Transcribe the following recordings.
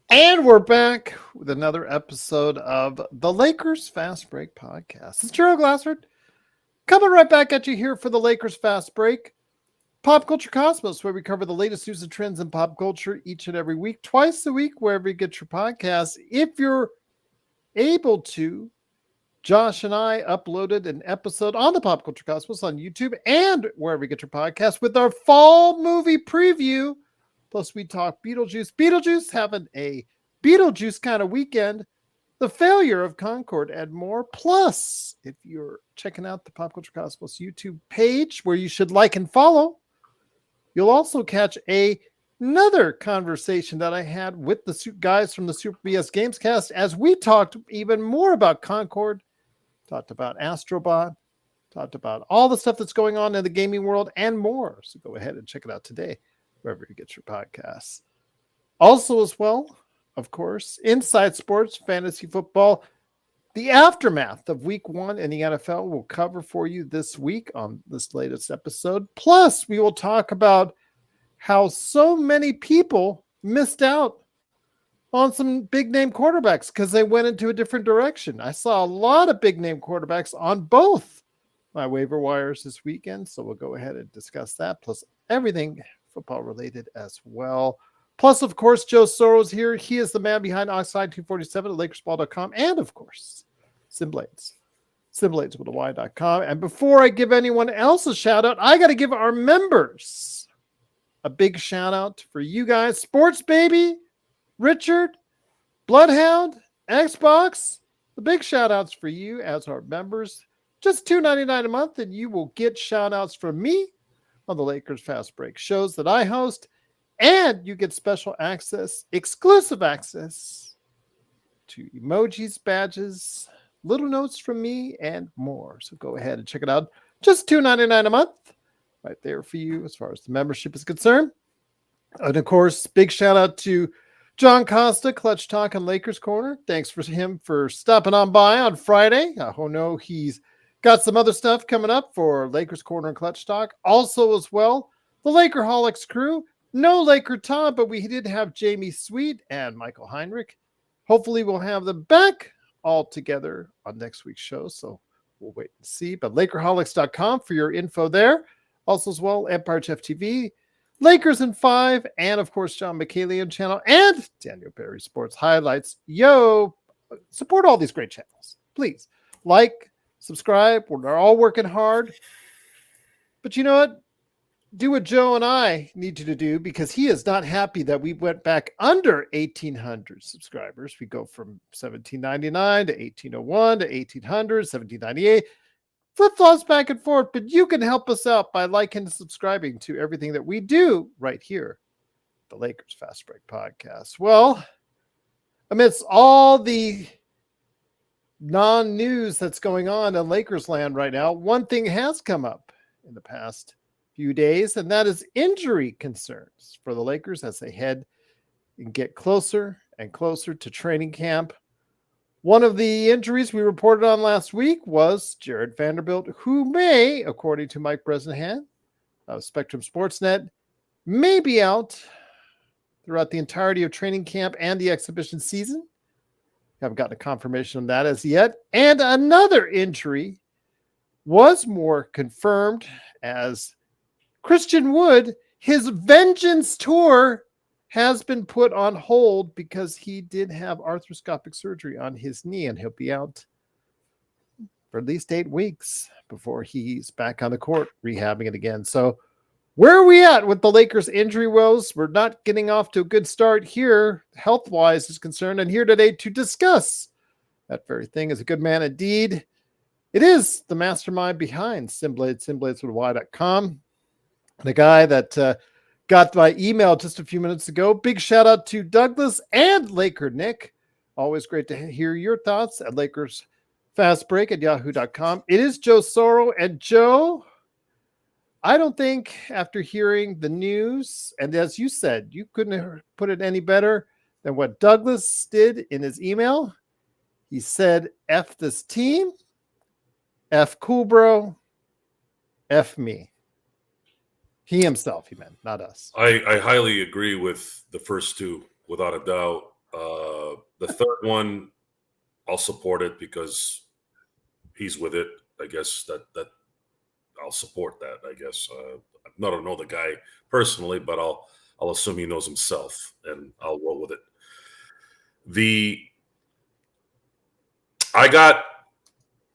And we're back with another episode of the Lakers Fast Break podcast. It's Gerald Glassford coming right back at you here for the Lakers Fast Break. Pop Culture Cosmos, where we cover the latest news and trends in pop culture each and every week, twice a week, wherever you get your podcasts. If you're able to, Josh and I uploaded an episode on the Pop Culture Cosmos on YouTube and wherever you get your podcast with our fall movie preview. Plus, we talk Beetlejuice. Beetlejuice having a Beetlejuice kind of weekend, the failure of Concord, and more. Plus, if you're checking out the Pop Culture Cosmos YouTube page, where you should like and follow, you'll also catch another conversation that I had with the guys from the Super BS Gamescast as we talked even more about Concord, talked about Astrobot, talked about all the stuff that's going on in the gaming world and more. So go ahead and check it out today, wherever you get your podcasts. Also, as well, of course, Inside Sports, Fantasy Football, the aftermath of week one in the NFL will cover for you this week on this latest episode. Plus, we will talk about how so many people missed out on some big name quarterbacks because they went into a different direction. I saw a lot of big name quarterbacks on both my waiver wires this weekend. So we'll go ahead and discuss that, plus everything football related as well. Plus, of course, Joe Soros here. He is the man behind Oxide 247 at LakersBall.com. And, of course, Simblades with a Y.com. And before I give anyone else a shout out, I got to give our members a big shout out for you guys. Sports Baby, Richard, Bloodhound, Xbox. The big shout outs for you as our members. Just $2.99 a month, and you will get shout outs from me on the Lakers Fast Break shows that I host. And you get special access, exclusive access to emojis, badges, little notes from me, and more. So go ahead and check it out. Just $2.99 a month right there for you as far as the membership is concerned. And, of course, big shout out to John Costa, Clutch Talk and Lakers Corner. Thanks for him for stopping on by on Friday. I know he's got some other stuff coming up for Lakers Corner and Clutch Talk. Also, as well, the Lakerholics crew. No Laker Tom, but we did have Jamie Sweet and Michael Heinrich. Hopefully we'll have them back all together on next week's show, so we'll wait and see. But Lakerholics.com for your info there. Also as well, Empire Chef TV, Lakers in 5, and of course, John McCallion channel, and Daniel Berry Sports Highlights. Yo, support all these great channels. Please like, subscribe. We're all working hard. But you know what? Do what Joe and I need you to do, because he is not happy that we went back under 1,800 subscribers. We go from 1,799 to 1,801 to 1,800, 1,798. Flip-flops back and forth, but you can help us out by liking and subscribing to everything that we do right here, the Lakers Fast Break podcast. Well, amidst all the non-news that's going on in Lakers land right now, one thing has come up in the past few days, and that is injury concerns for the Lakers as they head and get closer and closer to training camp. One of the injuries we reported on last week was Jared Vanderbilt, who may, according to Mike Bresnahan of Spectrum Sportsnet, may be out throughout the entirety of training camp and the exhibition season. Haven't gotten a confirmation on that as yet. And another injury was more confirmed as Christian Wood, his Vengeance tour has been put on hold because he did have arthroscopic surgery on his knee, and he'll be out for at least 8 weeks before he's back on the court rehabbing it again. So where are we at with the Lakers injury woes? We're not getting off to a good start here, health-wise is concerned, and here today to discuss that very thing is a good man indeed. It is the mastermind behind Simblades with Y.com. The guy that got my email just a few minutes ago. Big shout out to Douglas and Laker Nick. Always great to hear your thoughts at Lakers Fast Break at yahoo.com. It is Joe Soro. And Joe, I don't think after hearing the news, and as you said, you couldn't have put it any better than what Douglas did in his email. He said, F this team, F cool bro, F me. He himself, he meant, not us. I highly agree with the first two, without a doubt. The third one, I'll support it because he's with it. I guess that I'll support that. I guess I don't know the guy personally, but I'll assume he knows himself, and I'll roll with it. I got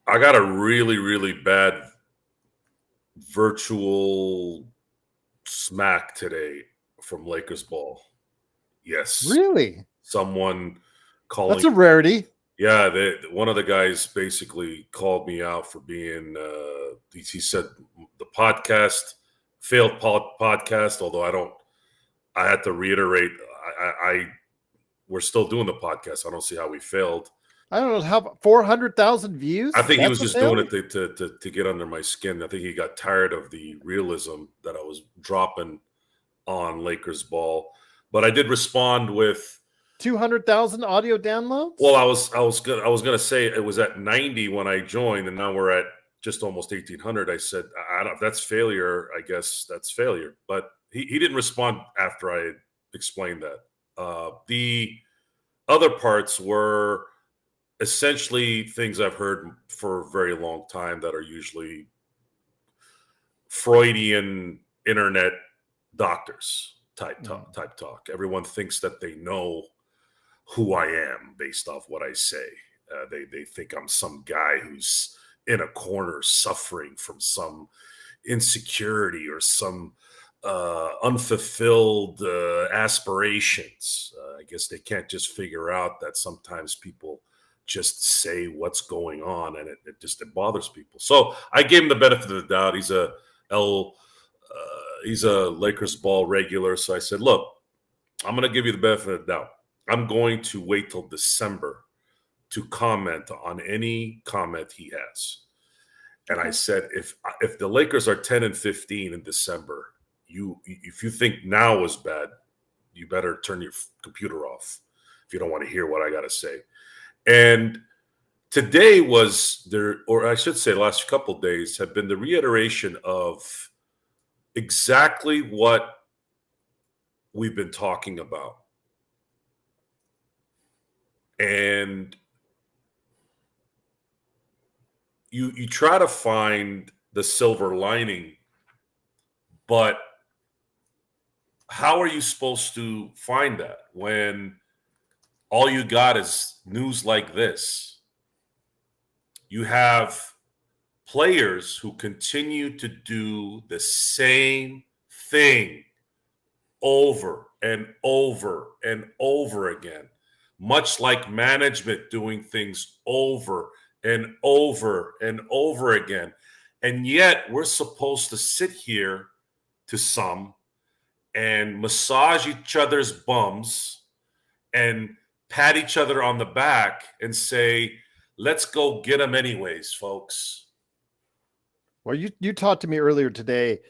a really, really bad virtual smack today from Lakers ball. Yes. Really? Someone calling. That's a rarity. Yeah, one of the guys basically called me out for being. He said the podcast failed podcast. Although I had to reiterate. We're still doing the podcast. I don't see how we failed. I don't know how 400,000 views. I think he was just doing it to get under my skin. I think he got tired of the realism that I was dropping on Lakers ball. But I did respond with 200,000 audio downloads. Well, I was gonna say it was at 90 when I joined, and now we're at just almost 1,800. I said, I don't. If that's failure, I guess that's failure. But he didn't respond after I explained that. The other parts were essentially things I've heard for a very long time that are usually Freudian internet doctors type talk. Everyone thinks that they know who I am based off what I say. They think I'm some guy who's in a corner suffering from some insecurity or some unfulfilled aspirations. I guess they can't just figure out that sometimes people just say what's going on, and it bothers people. So I gave him the benefit of the doubt. He's a Lakers ball regular. So I said, look, I'm going to give you the benefit of the doubt. I'm going to wait till December to comment on any comment he has. And I said, if the Lakers are 10-15 in December, if you think now is bad, you better turn your computer off if you don't want to hear what I got to say. And today was there, or I should say the last couple of days have been the reiteration of exactly what we've been talking about. And you try to find the silver lining, but how are you supposed to find that when all you got is news like this? You have players who continue to do the same thing over and over and over again, much like management doing things over and over and over again. And yet we're supposed to sit here to some and massage each other's bums and pat each other on the back and say, let's go get them anyways, folks. Well, you talked to me earlier today,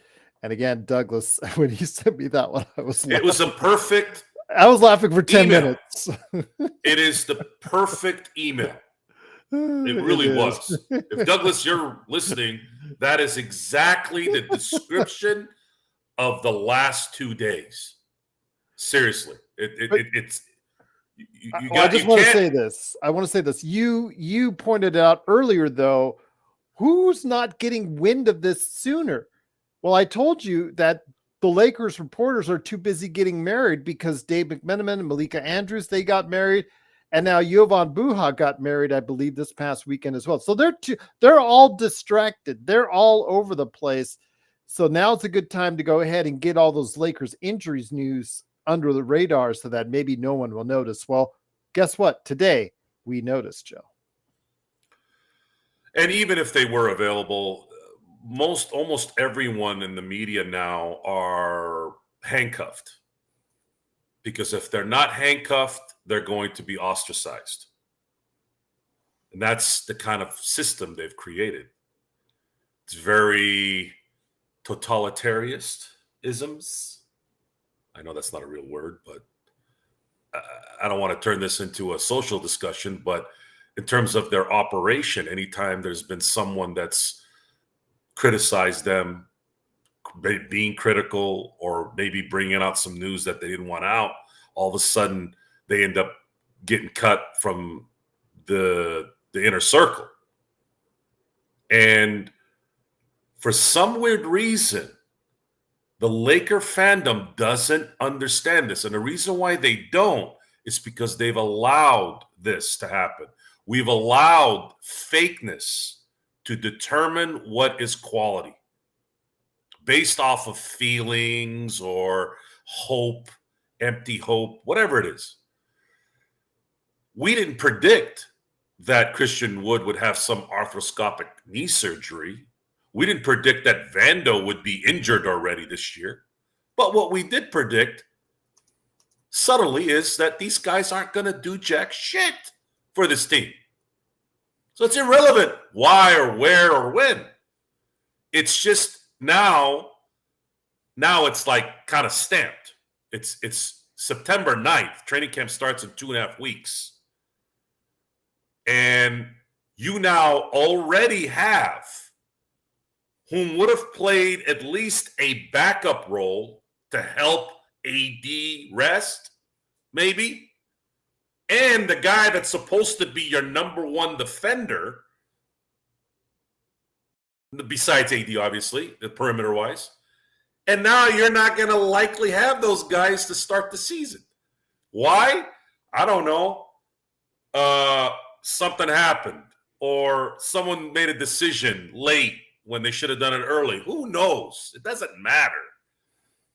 and again, Douglas, when he sent me that one, I was laughing. It was a perfect I was laughing for 10 email. minutes. It is the perfect email. It really was. If Douglas, you're listening, that is exactly the description of the last 2 days. Seriously. It's I just want to say this. I want to say this. You pointed out earlier, though, who's not getting wind of this sooner? Well, I told you that the Lakers reporters are too busy getting married because Dave McMenamin and Malika Andrews, they got married. And now Jovan Buha got married, I believe, this past weekend as well. So they're all distracted. They're all over the place. So now's a good time to go ahead and get all those Lakers injuries news under the radar so that maybe no one will notice. Well, guess what? Today we noticed, Joe. And even if they were available, almost everyone in the media now are handcuffed. Because if they're not handcuffed, they're going to be ostracized. And that's the kind of system they've created. It's very totalitarianisms. I know that's not a real word, but I don't want to turn this into a social discussion, but in terms of their operation, anytime there's been someone that's criticized them, being critical or maybe bringing out some news that they didn't want out, all of a sudden they end up getting cut from the inner circle. And for some weird reason, the Laker fandom doesn't understand this. And the reason why they don't is because they've allowed this to happen. We've allowed fakeness to determine what is quality based off of feelings or hope, empty hope, whatever it is. We didn't predict that Christian Wood would have some arthroscopic knee surgery. We didn't predict that Vando would be injured already this year. But what we did predict subtly is that these guys aren't going to do jack shit for this team. So it's irrelevant why or where or when. It's just now it's like kind of stamped. It's September 9th. Training camp starts in 2.5 weeks. And you now already have whom would have played at least a backup role to help AD rest, maybe, and the guy that's supposed to be your number one defender, besides AD, obviously, the perimeter-wise. And now you're not going to likely have those guys to start the season. Why? I don't know. Something happened, or someone made a decision late when they should have done it early. Who knows? It doesn't matter.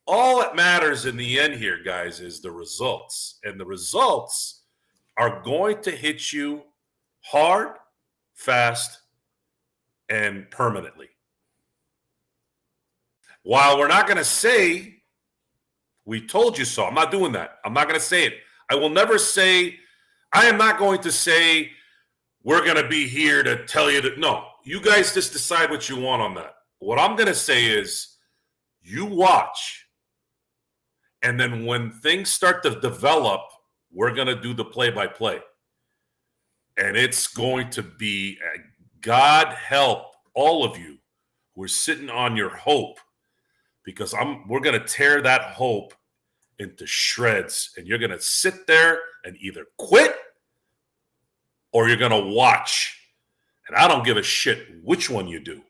All that matters in the end here, guys, is the results. And the results are going to hit you hard, fast, and permanently. While we're not going to say, we told you so, I'm not doing that. I'm not going to say it. I will never say, I am not going to say, we're going to be here to tell you that. No, you guys just decide what you want on that. What I'm going to say is, you watch. And then when things start to develop, we're going to do the play-by-play. And it's going to be, God help all of you who are sitting on your hope, because we're going to tear that hope into shreds. And you're going to sit there and either quit or you're going to watch. And I don't give a shit which one you do.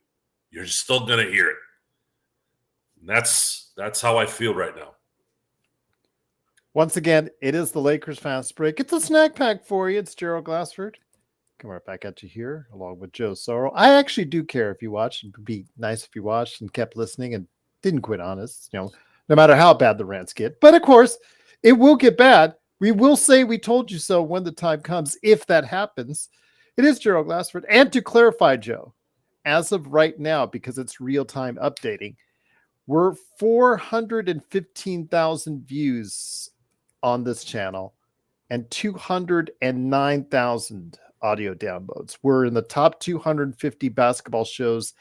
You're still going to hear it. And that's how I feel right now. Once again, it is the Lakers Fast Break. It's a snack pack for you. It's Gerald Glassford. Come right back at you here, along with Joe Sorrell. I actually do care if you watched. It would be nice if you watched and kept listening and didn't quit on us, no matter how bad the rants get. But of course, it will get bad. We will say we told you so when the time comes, if that happens. It is Gerald Glassford. And to clarify, Joe, as of right now, because it's real-time updating, we're 415,000 views on this channel and 209,000 audio downloads. We're in the top 250 basketball shows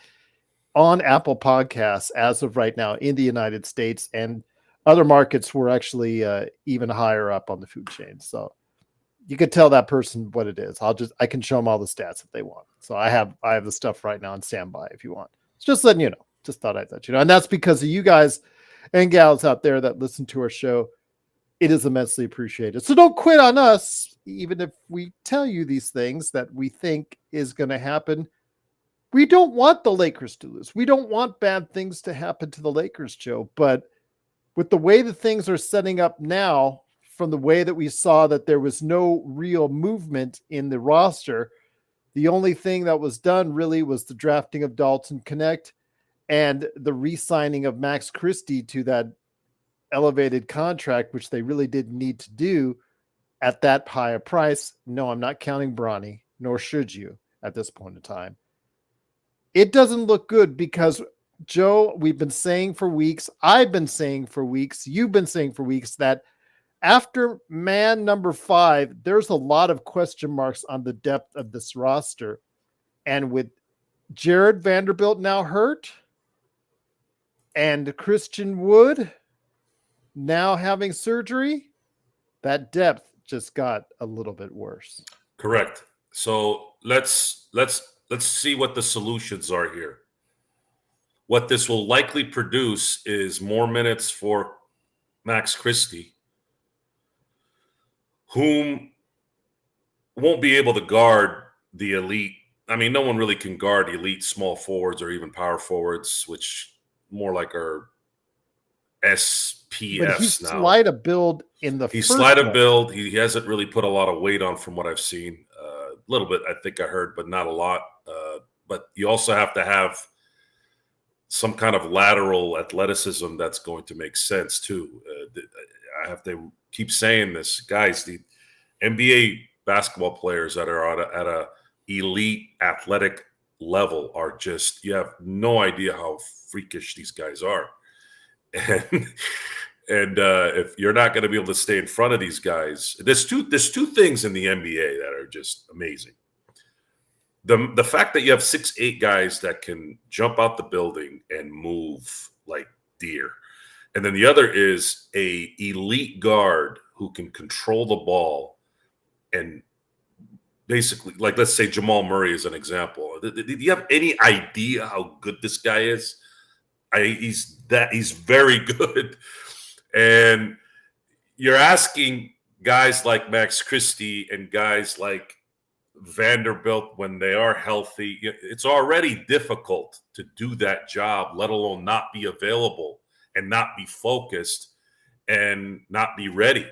on Apple Podcasts as of right now in the United States, and other markets were actually even higher up on the food chain. So you could tell that person what it is. I can show them all the stats if they want. So I have the stuff right now on standby if you want. It's just letting you know. Just thought I'd let you know. And that's because of you guys and gals out there that listen to our show. It is immensely appreciated. So don't quit on us, even if we tell you these things that we think is going to happen. We don't want the Lakers to lose. We don't want bad things to happen to the Lakers, Joe. But with the way the things are setting up now, from the way that we saw that there was no real movement in the roster, the only thing that was done really was the drafting of Dalton Connect and the re-signing of Max Christie to that elevated contract, which they really didn't need to do at that high a price. No, I'm not counting Bronny, nor should you at this point in time. It doesn't look good because, Joe, we've been saying for weeks, I've been saying for weeks, you've been saying for weeks that after man number 5, there's a lot of question marks on the depth of this roster. And with Jared Vanderbilt now hurt and Christian Wood now having surgery, that depth just got a little bit worse. Correct. So let's see what the solutions are here. What this will likely produce is more minutes for Max Christie, whom won't be able to guard the elite. I mean, no one really can guard elite small forwards or even power forwards, which more like are But he's SPFs now. slight a build in the He's first slight a place. build. He hasn't really put a lot of weight on from what I've seen. A little bit, I think I heard, but not a lot. But you also have to have some kind of lateral athleticism that's going to make sense too. I have to keep saying this, guys. The NBA basketball players that are at a elite athletic level are just, you have no idea how freakish these guys are. And if you're not going to be able to stay in front of these guys, there's two things in the NBA that are just amazing. The fact that you have 6'8" guys that can jump out the building and move like deer. And then the other is a elite guard who can control the ball and basically, like, let's say Jamal Murray is an example. Do you have any idea how good this guy is? He's very good. And you're asking guys like Max Christie and guys like Vanderbilt, when they are healthy, it's already difficult to do that job, let alone not be available and not be focused and not be ready.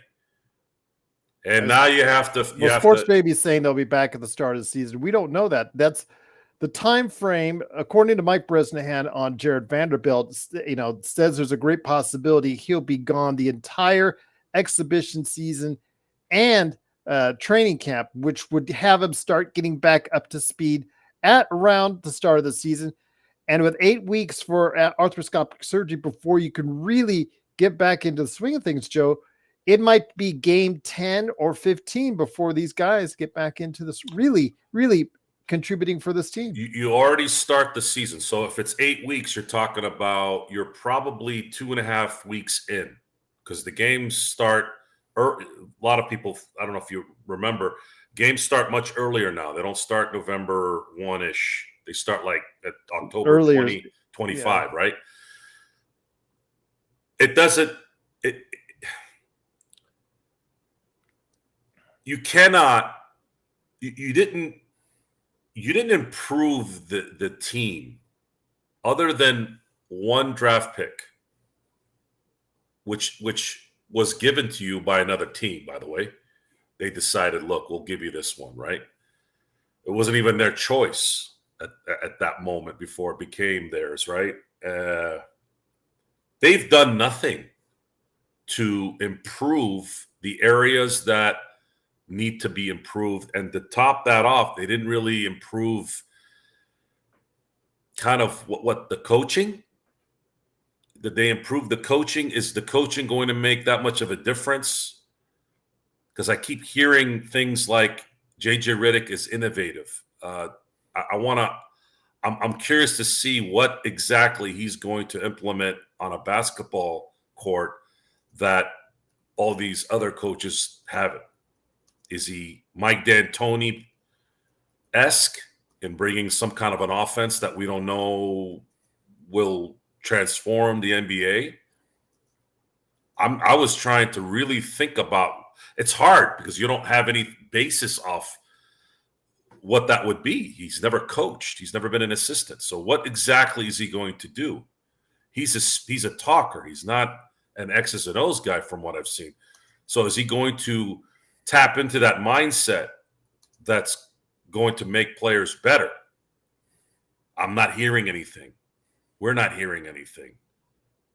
And now you have to. Sports Baby's saying they'll be back at the start of the season. We don't know that. That's the time frame, according to Mike Bresnahan on Jared Vanderbilt. Says there's a great possibility he'll be gone the entire exhibition season and training camp, which would have him start getting back up to speed at around the start of the season. And with 8 weeks for arthroscopic surgery before you can really get back into the swing of things, Joe, it might be game 10 or 15 before these guys get back into this really, really contributing for this team. You already start the season. So if it's 8 weeks, you're talking about you're probably 2.5 weeks in, because the games start. A lot of people, I don't know if you remember, games start much earlier now. They don't start November 1-ish. They start like at October 2025, yeah. Right? It doesn't. You cannot. You didn't improve the team other than one draft pick, which was given to you by another team, by the way. They decided, look, we'll give you this one, right? It wasn't even their choice at that moment before it became theirs, right? They've done nothing to improve the areas that need to be improved. And to top that off, they didn't really improve kind of what the coaching. Did they improve the coaching? Is the coaching going to make that much of a difference? Because I keep hearing things like JJ Redick is innovative. I'm curious to see what exactly he's going to implement on a basketball court that all these other coaches haven't. Is he Mike D'Antoni-esque in bringing some kind of an offense that we don't know will transform the NBA? I was trying to really think about. It's hard because you don't have any basis off what that would be. He's never coached. He's never been an assistant. So what exactly is he going to do? He's a talker. He's not an X's and O's guy from what I've seen. So is he going to tap into that mindset that's going to make players better? I'm not hearing anything. We're not hearing anything.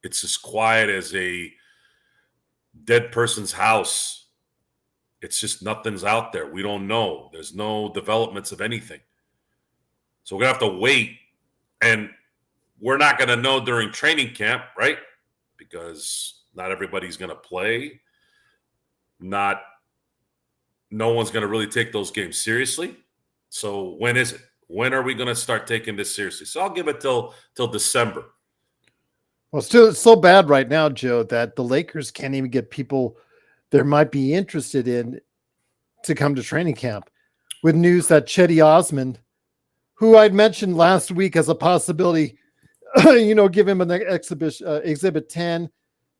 It's as quiet as a dead person's house. It's just nothing's out there. We don't know. There's no developments of anything. So we're going to have to wait. And we're not going to know during training camp, right? Because not everybody's going to play. No one's going to really take those games seriously. So when is it? When are we going to start taking this seriously? So I'll give it till December. Well, still, it's so bad right now, Joe, that the Lakers can't even get people there might be interested in to come to training camp, with news that Chetty Osman, who I'd mentioned last week as a possibility, give him an exhibit 10,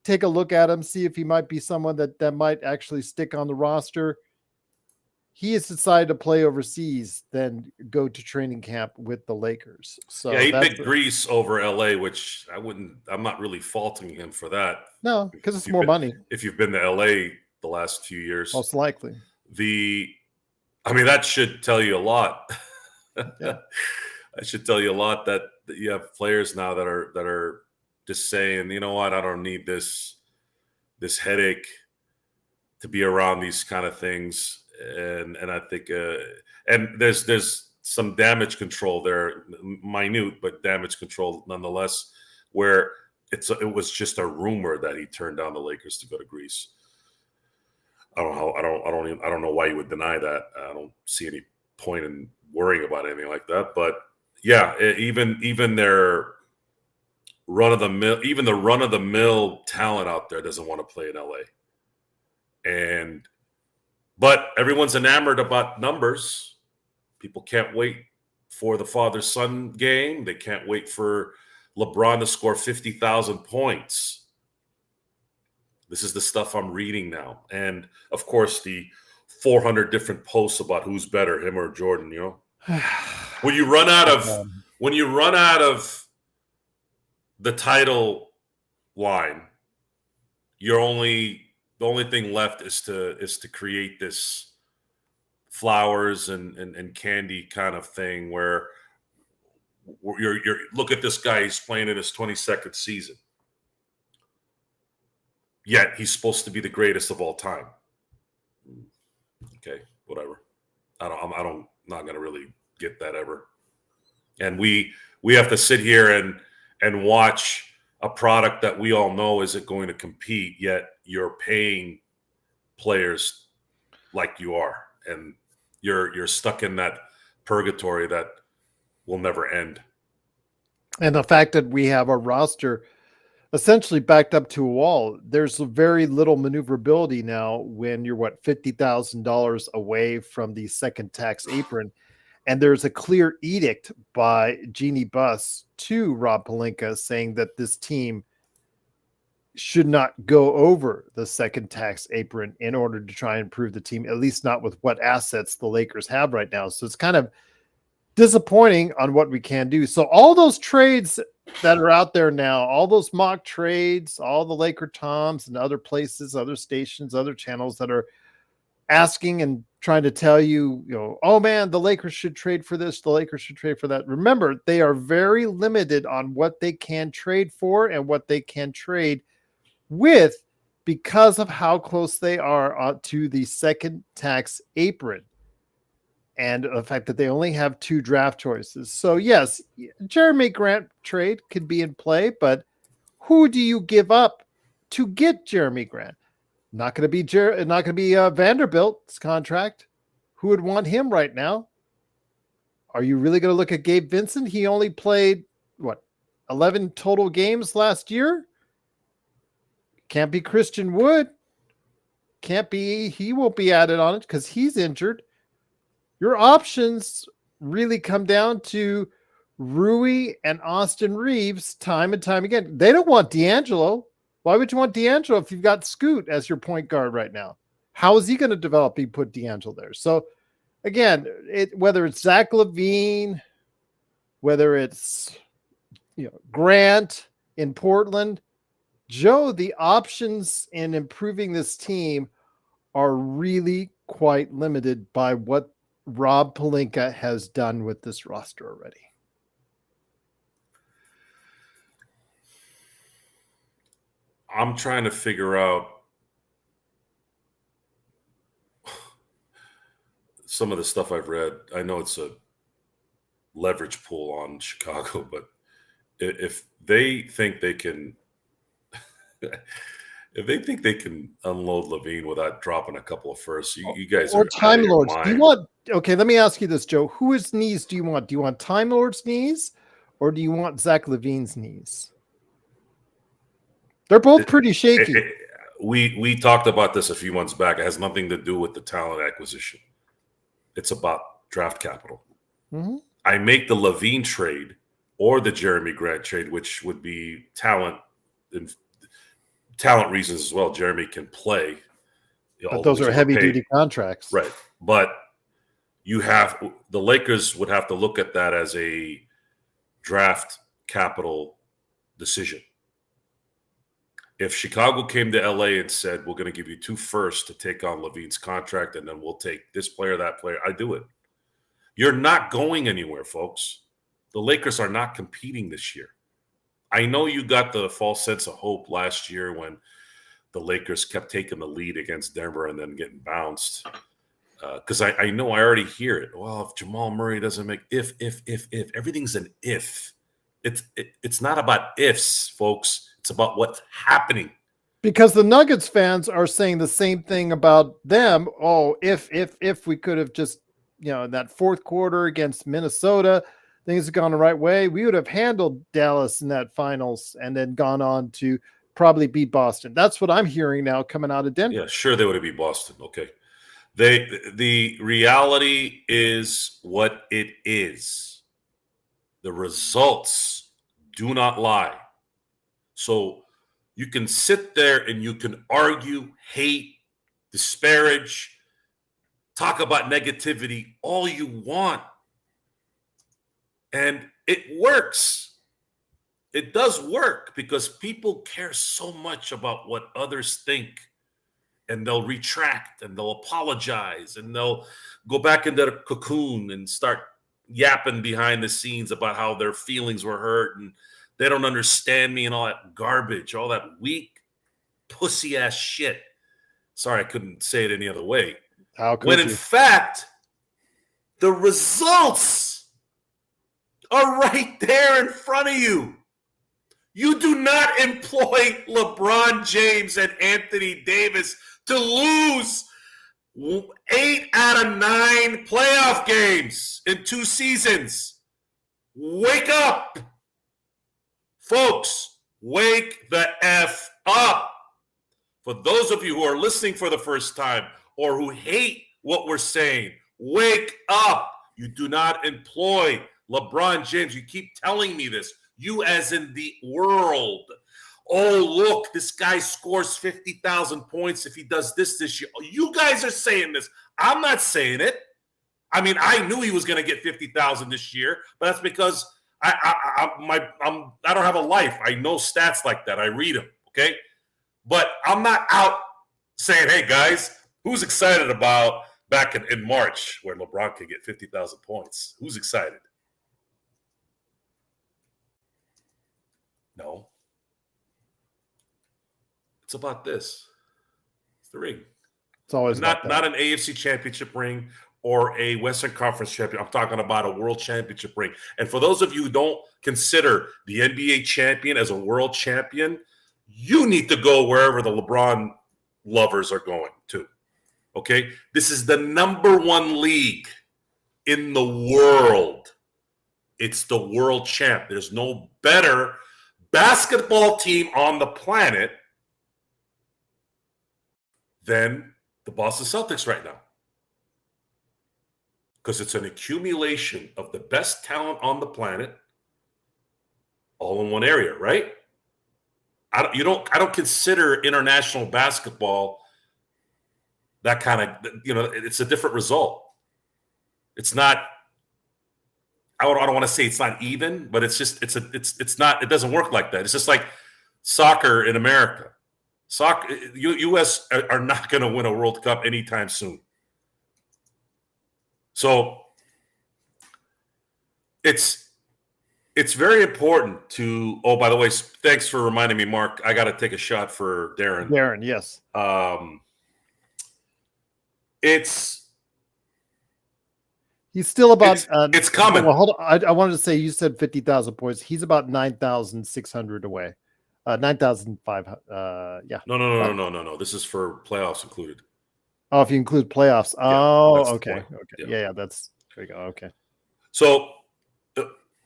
take a look at him, see if he might be someone that might actually stick on the roster. he has decided to play overseas than go to training camp with the Lakers. So yeah, he that's picked Greece over LA, which I'm not really faulting him for that. no, because it's If you've more been- money, If you've been to LA the last few years, most likely. That should tell you a lot. Yeah. That should tell you a lot that you have players now that are just saying, you know what, I don't need this headache to be around these kind of things. And I think and there's some damage control there, minute but damage control nonetheless, where it was just a rumor that he turned down the Lakers to go to Greece. I don't know why you would deny that. I don't see any point in worrying about anything like that. But yeah, even their run of the mill talent out there doesn't want to play in LA. But everyone's enamored about numbers. People can't wait for the father-son game. They can't wait for LeBron to score 50,000 points. This is the stuff I'm reading now. And of course, the 400 different posts about who's better, him or Jordan, you know. When you run out of the title line, the only thing left is to create this flowers and candy kind of thing where you're look at this guy, he's playing in his 22nd season. Yet he's supposed to be the greatest of all time. Okay, whatever. I'm not gonna really get that ever. And we have to sit here and watch a product that we all know isn't going to compete, yet you're paying players like you are, and you're stuck in that purgatory that will never end. And the fact that we have a roster essentially backed up to a wall, there's very little maneuverability now when you're $50,000 away from the second tax apron. And there's a clear edict by Jeannie Buss to Rob Pelinka saying that this team should not go over the second tax apron in order to try and improve the team, at least not with what assets the Lakers have right now. So it's kind of disappointing on what we can do. So all those trades that are out there now, all those mock trades, all the Laker Toms and other places, other stations, other channels that are asking and trying to tell you, oh man, the Lakers should trade for this, the Lakers should trade for that. Remember, they are very limited on what they can trade for and what they can trade with because of how close they are to the second tax apron and the fact that they only have 2 draft choices. So yes, Jeremy Grant trade could be in play, but who do you give up to get Jeremy Grant? Not going to be Vanderbilt's contract. Who would want him right now? Are you really going to look at Gabe Vincent? He only played 11 total games last year. Can't be Christian Wood. He won't be added on it because he's injured. Your options really come down to Rui and Austin Reeves time and time again. They don't want D'Angelo. Why would you want D'Angelo if you've got Scoot as your point guard right now? How is he going to develop if you put D'Angelo there? So again, whether it's Zach LaVine, whether it's Grant in Portland, Joe, the options in improving this team are really quite limited by what Rob Pelinka has done with this roster already. I'm trying to figure out some of the stuff I've read. I know it's a leverage pool on Chicago, but if they think they can unload LaVine without dropping a couple of firsts, you guys or are Time Lords. mind. Do you want? Okay, let me ask you this, Joe. Whose knees do you want? Do you want Time Lord's knees, or do you want Zach LaVine's knees? They're both pretty shaky. We talked about this a few months back. It has nothing to do with the talent acquisition. It's about draft capital. Mm-hmm. I make the LaVine trade or the Jeremy Grant trade, which would be talent reasons as well. Jeremy can play. But those are heavy-duty contracts. Right. But the Lakers would have to look at that as a draft capital decision. If Chicago came to LA and said, we're going to give you 2 firsts to take on Levine's contract, and then we'll take this player, that player, I do it. You're not going anywhere, folks. The Lakers are not competing this year. I know you got the false sense of hope last year when the Lakers kept taking the lead against Denver and then getting bounced. Because I know I already hear it. Well, if Jamal Murray doesn't make if, everything's an if. It's not about ifs, folks. It's about what's happening. Because the Nuggets fans are saying the same thing about them. Oh, if we could have just, in that fourth quarter against Minnesota, things have gone the right way, we would have handled Dallas in that finals and then gone on to probably beat Boston. That's what I'm hearing now coming out of Denver. Yeah, sure, they would have beat Boston. Okay. The reality is what it is. The results do not lie. So you can sit there and you can argue, hate, disparage, talk about negativity all you want. And it works. It does work because people care so much about what others think. And they'll retract and they'll apologize and they'll go back into the cocoon and start yapping behind the scenes about how their feelings were hurt and they don't understand me and all that garbage, all that weak, pussy-ass shit. Sorry, I couldn't say it any other way. How could when you? In fact, the results are right there in front of you. You do not employ LeBron James and Anthony Davis to lose 8 out of 9 playoff games in 2 seasons. Wake up. Folks, wake the F up. For those of you who are listening for the first time or who hate what we're saying, wake up. You do not employ LeBron James. You keep telling me this. You as in the world. Oh, look, this guy scores 50,000 points if he does this year. You guys are saying this. I'm not saying it. I mean, I knew he was going to get 50,000 this year, but that's because I don't have a life. I know stats like that. I read them, okay? But I'm not out saying, hey, guys, who's excited about back in March where LeBron could get 50,000 points? Who's excited? No. It's about this. It's the ring. It's always not an AFC championship ring or a Western Conference champion. I'm talking about a world championship ring. And for those of you who don't consider the NBA champion as a world champion, you need to go wherever the LeBron lovers are going to. Okay? This is the #1 league in the world. It's the world champ. There's no better basketball team on the planet than the Boston Celtics right now. Because it's an accumulation of the best talent on the planet all in one area, right? I don't consider international basketball that kind of, it's a different result. It's not, I don't want to say it's not even, but it's just, it's not, it doesn't work like that. It's just like soccer in America. Soccer, U.S. are not going to win a World Cup anytime soon. So it's very important to, oh, by the way, thanks for reminding me, Mark. I got to take a shot for Darren. Darren, yes. He's still about. It's coming. Well, hold on. I wanted to say you said 50,000 points. He's about 9,600 away. 9,500. Yeah. No. This is for playoffs included. Oh, if you include playoffs. Yeah, oh, okay. Yeah. Yeah. That's there you go. Okay. So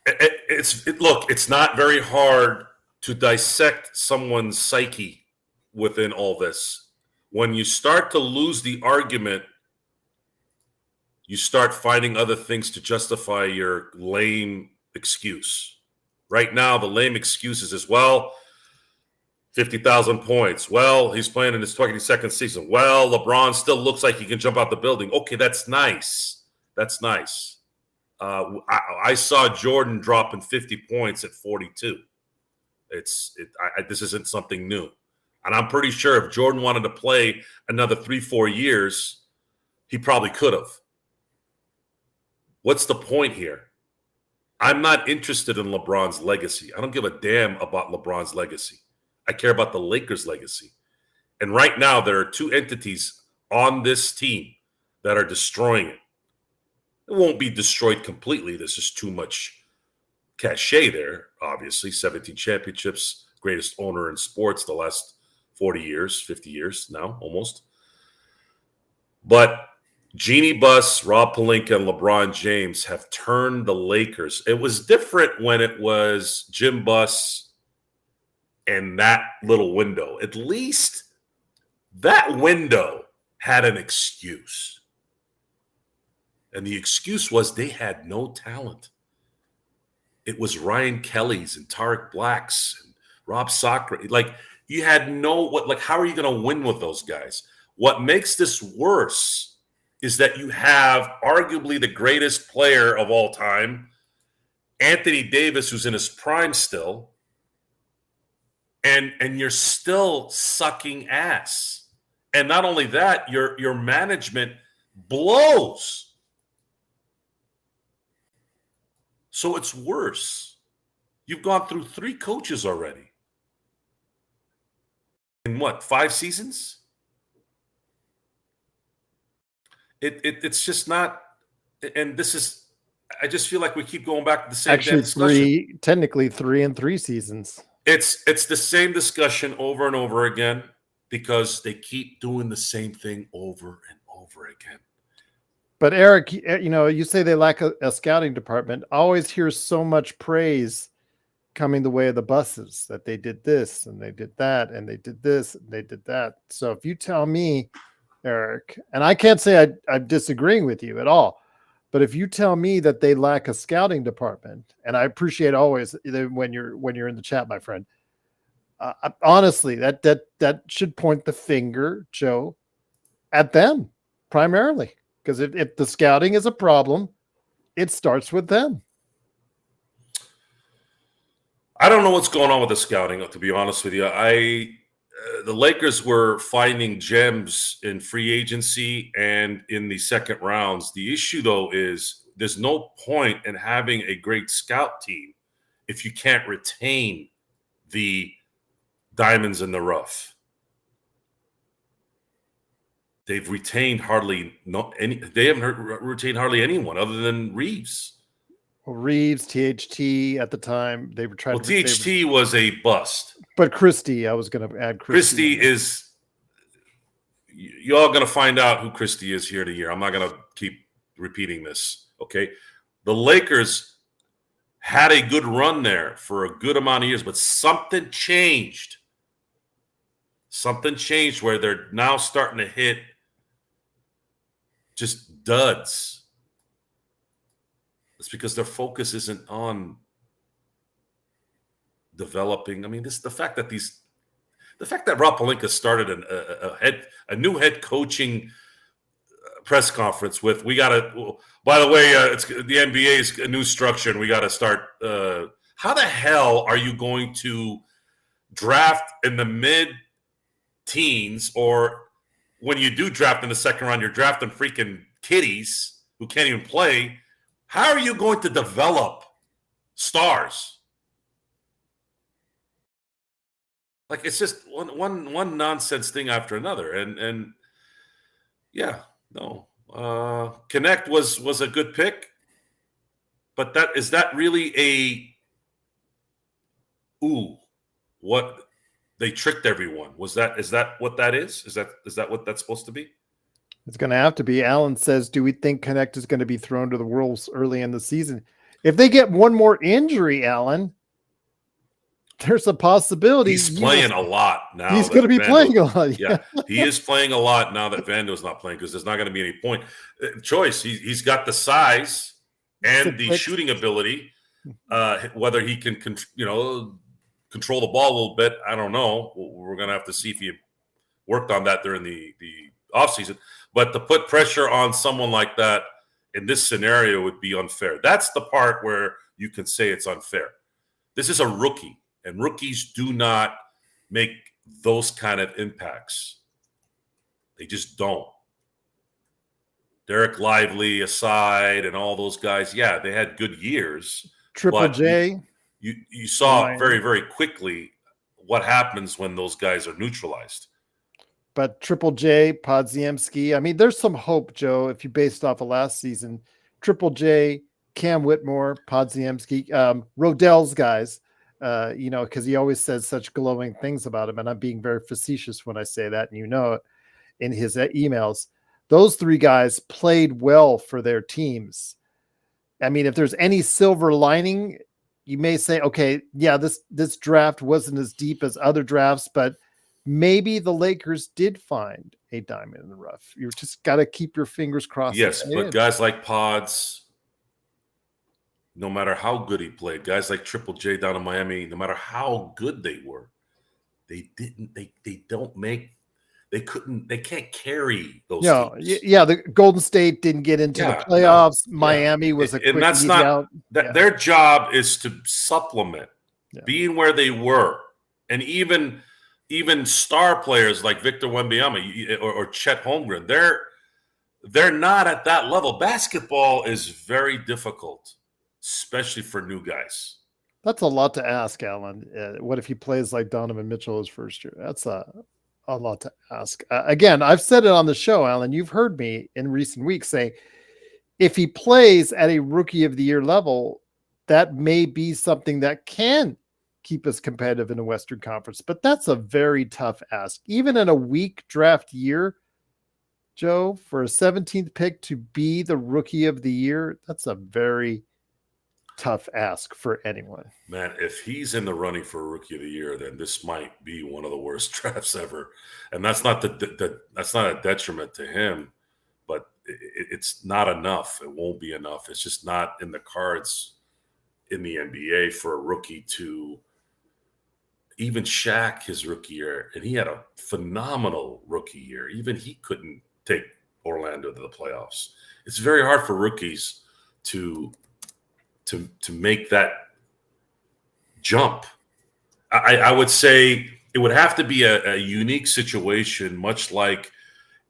it's not very hard to dissect someone's psyche within all this. When you start to lose the argument, you start finding other things to justify your lame excuse. Right now, the lame excuses is, well, 50,000 points. Well, he's playing in his 22nd season. Well, LeBron still looks like he can jump out the building. Okay, that's nice. That's nice. I saw Jordan dropping 50 points at 42. This isn't something new. And I'm pretty sure if Jordan wanted to play another 3-4 years, he probably could have. What's the point here? I'm not interested in LeBron's legacy. I don't give a damn about LeBron's legacy. I care about the Lakers' legacy. And right now, there are two entities on this team that are destroying it. It won't be destroyed completely. There's just too much cachet there, obviously. 17 championships, greatest owner in sports the last 40 years, 50 years now, almost. But Jeannie Buss, Rob Pelinka, and LeBron James have turned the Lakers. It was different when it was Jim Buss and that little window. At least that window had an excuse. And the excuse was they had no talent. It was Ryan Kelly's and Tarek Black's and Rob Socrates. Like, you had how are you going to win with those guys? What makes this worse is that you have arguably the greatest player of all time, Anthony Davis, who's in his prime still, and you're still sucking ass. And not only that, your management blows. So it's worse. You've gone through 3 coaches already. In what, 5 seasons? It's just not, and this is, I just feel like we keep going back to the same Actually, technically 3 and 3 seasons. It's the same discussion over and over again because they keep doing the same thing over and over again. But Eric, you say they lack a scouting department. I always hear so much praise coming the way of the Busses, that they did this and they did that and they did this and they did that. So if you tell me, Eric, and I can't say I'm disagreeing with you at all, but if you tell me that they lack a scouting department, and I appreciate always when you're in the chat, my friend, honestly, that should point the finger, Joe, at them primarily. Because if the scouting is a problem, it starts with them. I don't know what's going on with the scouting, to be honest with you. The Lakers were finding gems in free agency and in the second rounds. The issue, though, is there's no point in having a great scout team if you can't retain the diamonds in the rough. They've retained hardly anyone other than Reeves. Well, Reeves, THT at the time, they were trying to. THT was a bust. But Christie, I was going to add Christie. Christie is, y'all going to find out who Christie is year to year. I'm not going to keep repeating this, okay? The Lakers had a good run there for a good amount of years, but something changed. Something changed where they're now starting to hit just duds. It's because their focus isn't on developing. I mean, the fact that Rob Pelinka started a new head coaching press conference with, we got to, by the way, it's the NBA's a new structure and we got to start. How the hell are you going to draft in the mid-teens, or when you do draft in the second round, you're drafting freaking kiddies who can't even play? How are you going to develop stars? Like, it's just one nonsense thing after another. And yeah, no. Connect was a good pick, but is that really what they tricked everyone? Is that what that is? Is that what that's supposed to be? It's going to have to be. Alan says, do we think Connect is going to be thrown to the wolves early in the season? If they get one more injury, Alan, there's a possibility. He's playing a lot now. He's going to be playing a lot. Yeah, he is playing a lot now that Vando's not playing, because there's not going to be any point. Choice. He's got the size and the shooting ability. Whether he can, control the ball a little bit, I don't know. We're going to have to see if he worked on that during the offseason. But to put pressure on someone like that in this scenario would be unfair. That's the part where you can say it's unfair. This is a rookie, and rookies do not make those kind of impacts. They just don't. Derek Lively aside and all those guys, yeah, they had good years. Triple J. You saw very, very quickly what happens when those guys are neutralized. But Triple J, Podziemski, I mean, there's some hope, Joe, if you based off of last season. Triple J, Cam Whitmore, Podziemski, Rodell's guys, because he always says such glowing things about him. And I'm being very facetious when I say that, and you know it in his emails. Those three guys played well for their teams. I mean, if there's any silver lining, you may say, okay, yeah, this draft wasn't as deep as other drafts, but maybe the Lakers did find a diamond in the rough. You just got to keep your fingers crossed. Yes, but guys like Pods, no matter how good he played, guys like Triple J down in Miami, no matter how good they were, they can't carry those teams. Yeah, the Golden State didn't get into the playoffs. No, Miami was a quick and that's not out. Their job is to supplement being where they were. And even star players like Victor Wembanyama or Chet Holmgren, they're not at that level. Basketball is very difficult, especially for new guys. That's a lot to ask, Alan. What if he plays like Donovan Mitchell his first year? That's a lot to ask. Again, I've said it on the show, Alan. You've heard me in recent weeks say, if he plays at a rookie of the year level, that may be something that can keep us competitive in the Western Conference. But that's a very tough ask. Even in a weak draft year, Joe, for a 17th pick to be the rookie of the year, that's a very tough ask for anyone. Man, if he's in the running for rookie of the year, then this might be one of the worst drafts ever. And that's not that's not a detriment to him, but it's not enough. It won't be enough. It's just not in the cards in the NBA for a rookie to even Shaq his rookie year, and he had a phenomenal rookie year. Even he couldn't take Orlando to the playoffs. It's very hard for rookies to make that jump. I would say it would have to be a unique situation, much like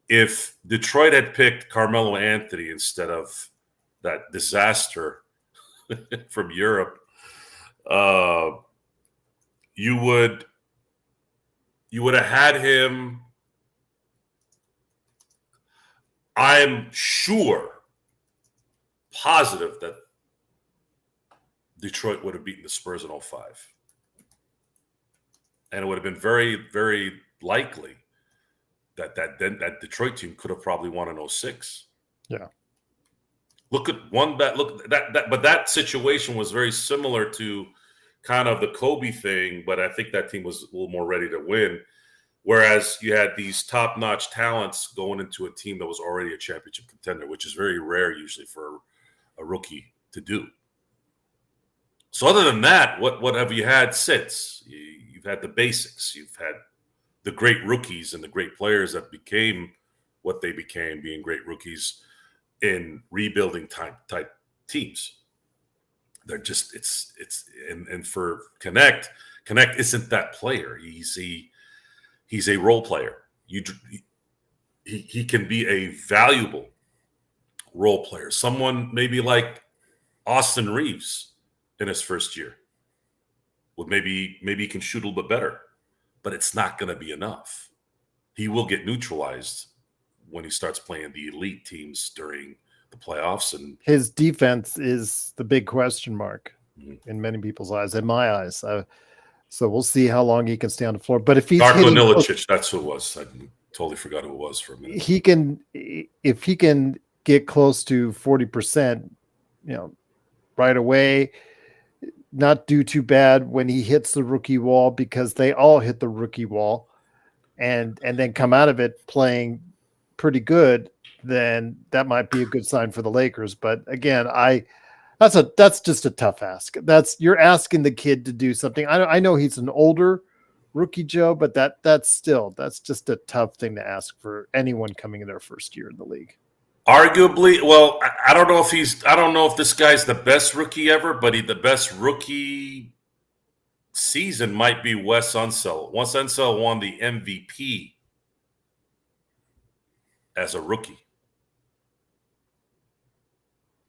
if Detroit had picked Carmelo Anthony instead of that disaster from Europe. You would have had him. I'm positive that Detroit would have beaten the Spurs in 2005. And it would have been very, very likely that Detroit team could have probably won in 2006. Yeah. But that situation was very similar to kind of the Kobe thing, but I think that team was a little more ready to win. Whereas you had these top-notch talents going into a team that was already a championship contender, which is very rare usually for a rookie to do. So other than that, what have you had since? You've had the basics. You've had the great rookies and the great players that became what they became, being great rookies in rebuilding type teams. They're just and for Connect isn't that player. He's a role player. He can be a valuable role player. Someone maybe like Austin Reeves in his first year. Well, maybe he can shoot a little bit better, but it's not going to be enough. He will get neutralized when he starts playing the elite teams during the playoffs, and his defense is the big question mark in many people's eyes, in my eyes. So we'll see how long he can stay on the floor. But if he's Darko Milicic, that's who it was. I totally forgot who it was for a minute. If he can get close to 40%, right away, not do too bad when he hits the rookie wall, because they all hit the rookie wall, and then come out of it playing pretty good, then that might be a good sign for the Lakers. But again, that's just a tough ask. You're asking the kid to do something. I know he's an older rookie, Joe, but that's just a tough thing to ask for anyone coming in their first year in the league. Arguably, well, I don't know if I don't know if this guy's the best rookie ever, but the best rookie season might be Wes Unseld. Wes Unseld won the MVP as a rookie.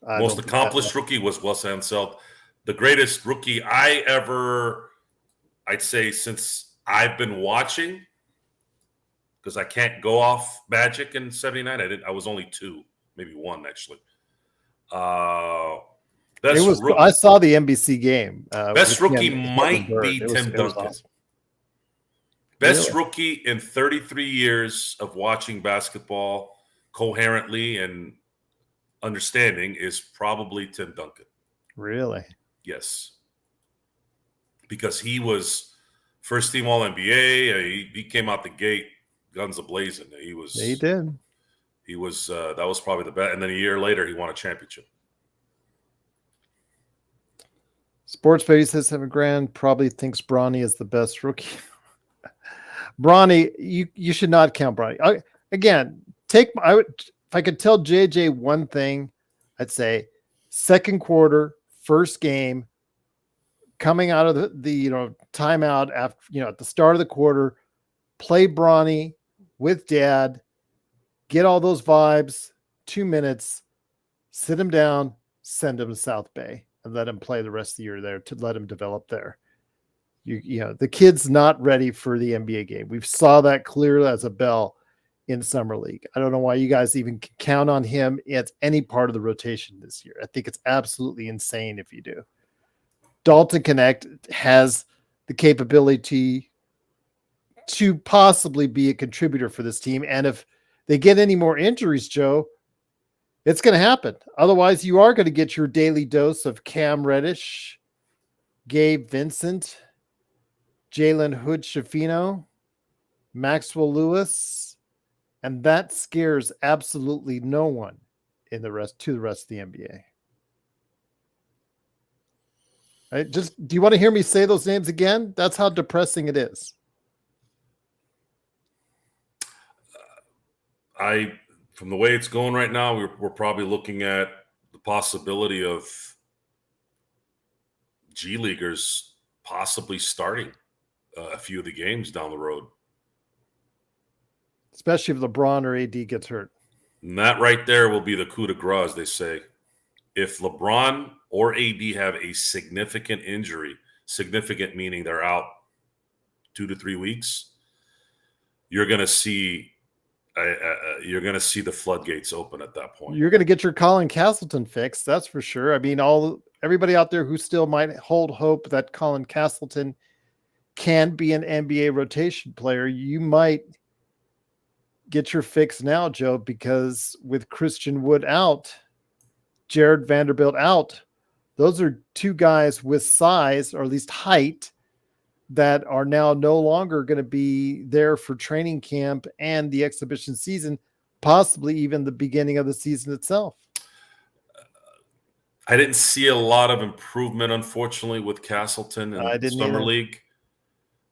Most accomplished rookie was Wes Unseld. The greatest rookie I'd say since I've been watching, because I can't go off Magic in '79. I was only 2, maybe 1 actually. I saw the NBC game. Best rookie might be Tim Duncan. Awesome. Best rookie in 33 years of watching basketball coherently and understanding is probably Tim Duncan. Really? Yes. Because he was first team All-NBA. He came out the gate guns a-blazing. He did. He was that was probably the best. And then a year later, he won a championship. Sports Baby says $7,000. Probably thinks Bronny is the best rookie. Bronny, you should not count Bronny. Again, if I could tell JJ one thing, I'd say second quarter, first game, coming out of the timeout after at the start of the quarter, play Bronny with Dad, get all those vibes, 2 minutes, sit him down, send him to South Bay, and let him play the rest of the year there to let him develop there. The kid's not ready for the NBA game. We saw that clear as a bell in Summer League. I don't know why you guys even count on him at any part of the rotation this year. I think it's absolutely insane if you do. Dalton Connect has the capability to possibly be a contributor for this team. And if they get any more injuries, Joe, it's going to happen. Otherwise, you are going to get your daily dose of Cam Reddish, Gabe Vincent, Jalen Hood-Schifino, Maxwell Lewis, and that scares absolutely no one to the rest of the NBA. Do you want to hear me say those names again? That's how depressing it is. From the way it's going right now, we're probably looking at the possibility of G Leaguers possibly starting a few of the games down the road. Especially if LeBron or AD gets hurt. And that right there will be the coup de grace, as they say. If LeBron or AD have a significant injury, significant meaning they're out 2 to 3 weeks, you're going to see the floodgates open at that point. You're going to get your Colin Castleton fix, that's for sure. I mean, everybody out there who still might hold hope that Colin Castleton can be an NBA rotation player, you might get your fix now, Joe, because with Christian Wood out, Jared Vanderbilt out, those are 2 guys with size, or at least height, that are now no longer going to be there for training camp and the exhibition season, possibly even the beginning of the season itself. I didn't see a lot of improvement, unfortunately, with Castleton in the Summer League.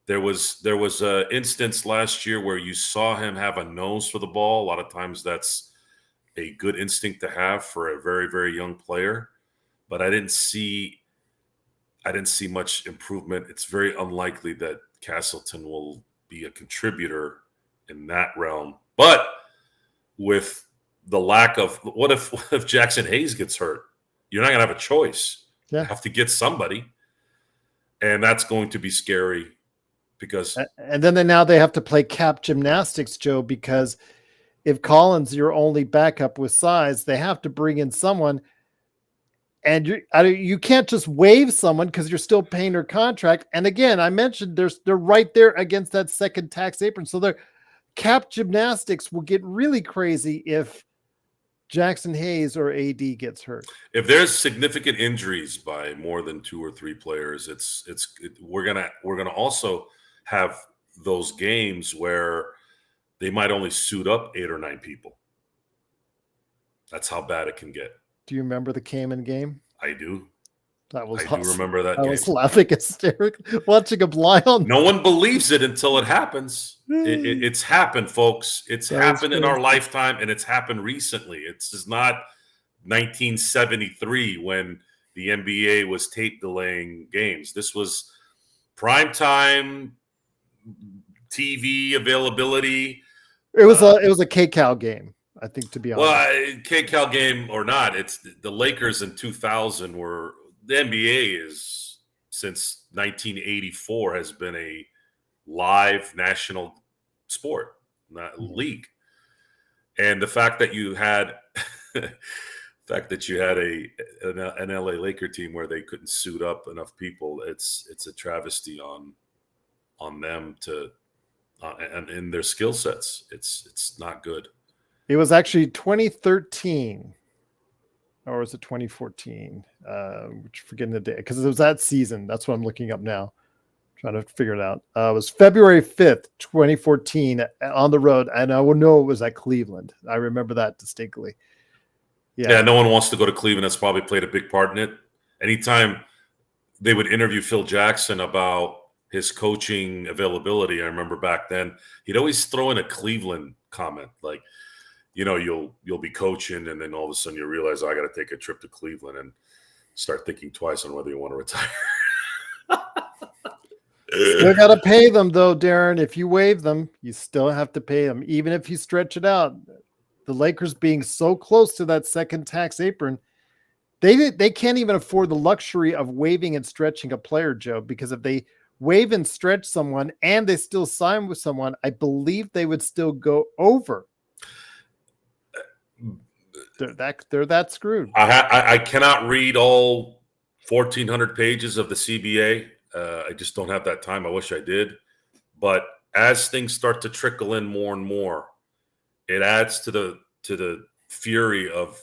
There was an instance last year where you saw him have a nose for the ball. A lot of times that's a good instinct to have for a very, very young player. But I didn't see much improvement. It's very unlikely that Castleton will be a contributor in that realm. But with the lack of – what if Jackson Hayes gets hurt? You're not going to have a choice. Yeah. You have to get somebody. And that's going to be scary because – and then now they have to play cap gymnastics, Joe, because if Collins your only backup with size, they have to bring in someone – and you can't just waive someone because you're still paying their contract. And again, I mentioned they're right there against that second tax apron. So their cap gymnastics will get really crazy if Jackson Hayes or AD gets hurt. If there's significant injuries by more than 2 or 3 players, we're gonna also have those games where they might only suit up 8 or 9 people. That's how bad it can get. Do you remember the Cayman game? I do. That was I do awesome. remember that I game. was laughing hysterically watching him lie on. No one believes it until it happens. It's happened, folks. It's That was happened in our crazy. lifetime, and it's happened recently. It's just not 1973 when the NBA was tape delaying games. This was primetime TV availability. It was a K-Cal game, I think, to be honest. Well, K-Cal game or not, it's the Lakers in 2000 were the NBA is since 1984 has been a live national sport, not league. And the fact that you had an LA Laker team where they couldn't suit up enough people, it's a travesty on them to and in their skill sets. It's not good. It was actually 2013, or was it 2014? Forgetting the day because it was that season. That's what I'm looking up now, trying to figure it out. It was February 5th, 2014, on the road, and I will know it was at Cleveland. I remember that distinctly. Yeah, no one wants to go to Cleveland. That's probably played a big part in it. Anytime they would interview Phil Jackson about his coaching availability, I remember back then, he'd always throw in a Cleveland comment like, you know, you'll be coaching, and then all of a sudden you realize, I got to take a trip to Cleveland and start thinking twice on whether you want to retire. Still got to pay them, though, Darren. If you waive them, you still have to pay them, even if you stretch it out. The Lakers being so close to that second tax apron, they can't even afford the luxury of waiving and stretching a player, Joe, because if they waive and stretch someone and they still sign with someone, I believe they would still go over. They're that screwed. I cannot read all 1,400 pages of the CBA. I just don't have that time. I wish I did. But as things start to trickle in more and more, it adds to the fury of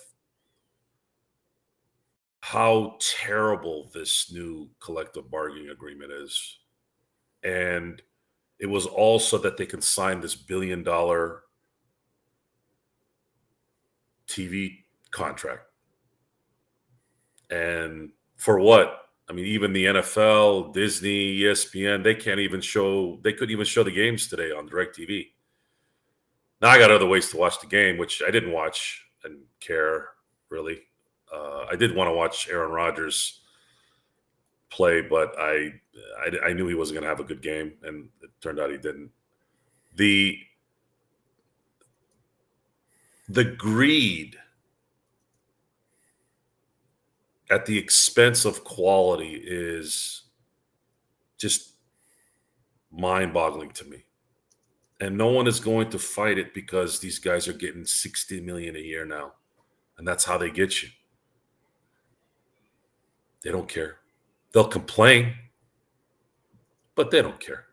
how terrible this new collective bargaining agreement is. And it was also that they can sign this $1 billion TV contract. And for what? I mean, even the NFL, Disney, ESPN, they couldn't even show the games today on DirecTV. Now I got other ways to watch the game, which I didn't watch and care really. I did want to watch Aaron Rodgers play, but I knew he wasn't going to have a good game, and it turned out he didn't. The greed at the expense of quality is just mind-boggling to me. And no one is going to fight it because these guys are getting $60 million a year now. And that's how they get you. They don't care. They'll complain, but they don't care.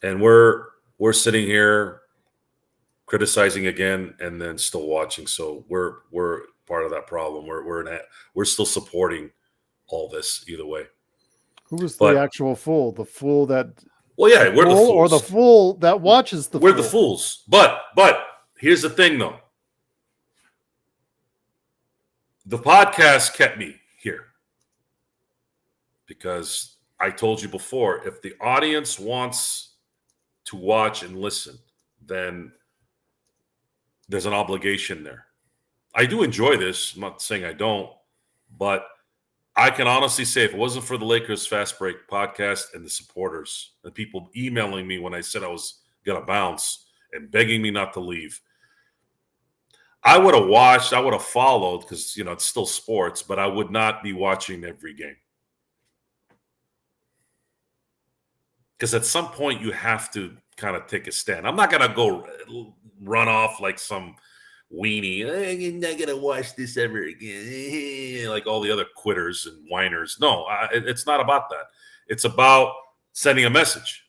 And we're sitting here criticizing again and then still watching. So we're part of that problem. We're still supporting all this either way. Who was the actual fool? The fool that Well, yeah, we're the fools. Or the fool that watches the We're fool. the fools. But here's the thing, though. The podcast kept me here because I told you before, if the audience wants to watch and listen, then there's an obligation there. I do enjoy this. I'm not saying I don't, but I can honestly say if it wasn't for the Lakers Fast Break podcast and the supporters, the people emailing me when I said I was going to bounce and begging me not to leave, I would have watched, I would have followed because, you know, it's still sports, but I would not be watching every game. Because at some point you have to kind of take a stand. I'm not going to go run off like some weenie. I'm not going to watch this ever again. Like all the other quitters and whiners. No, it's not about that. It's about sending a message.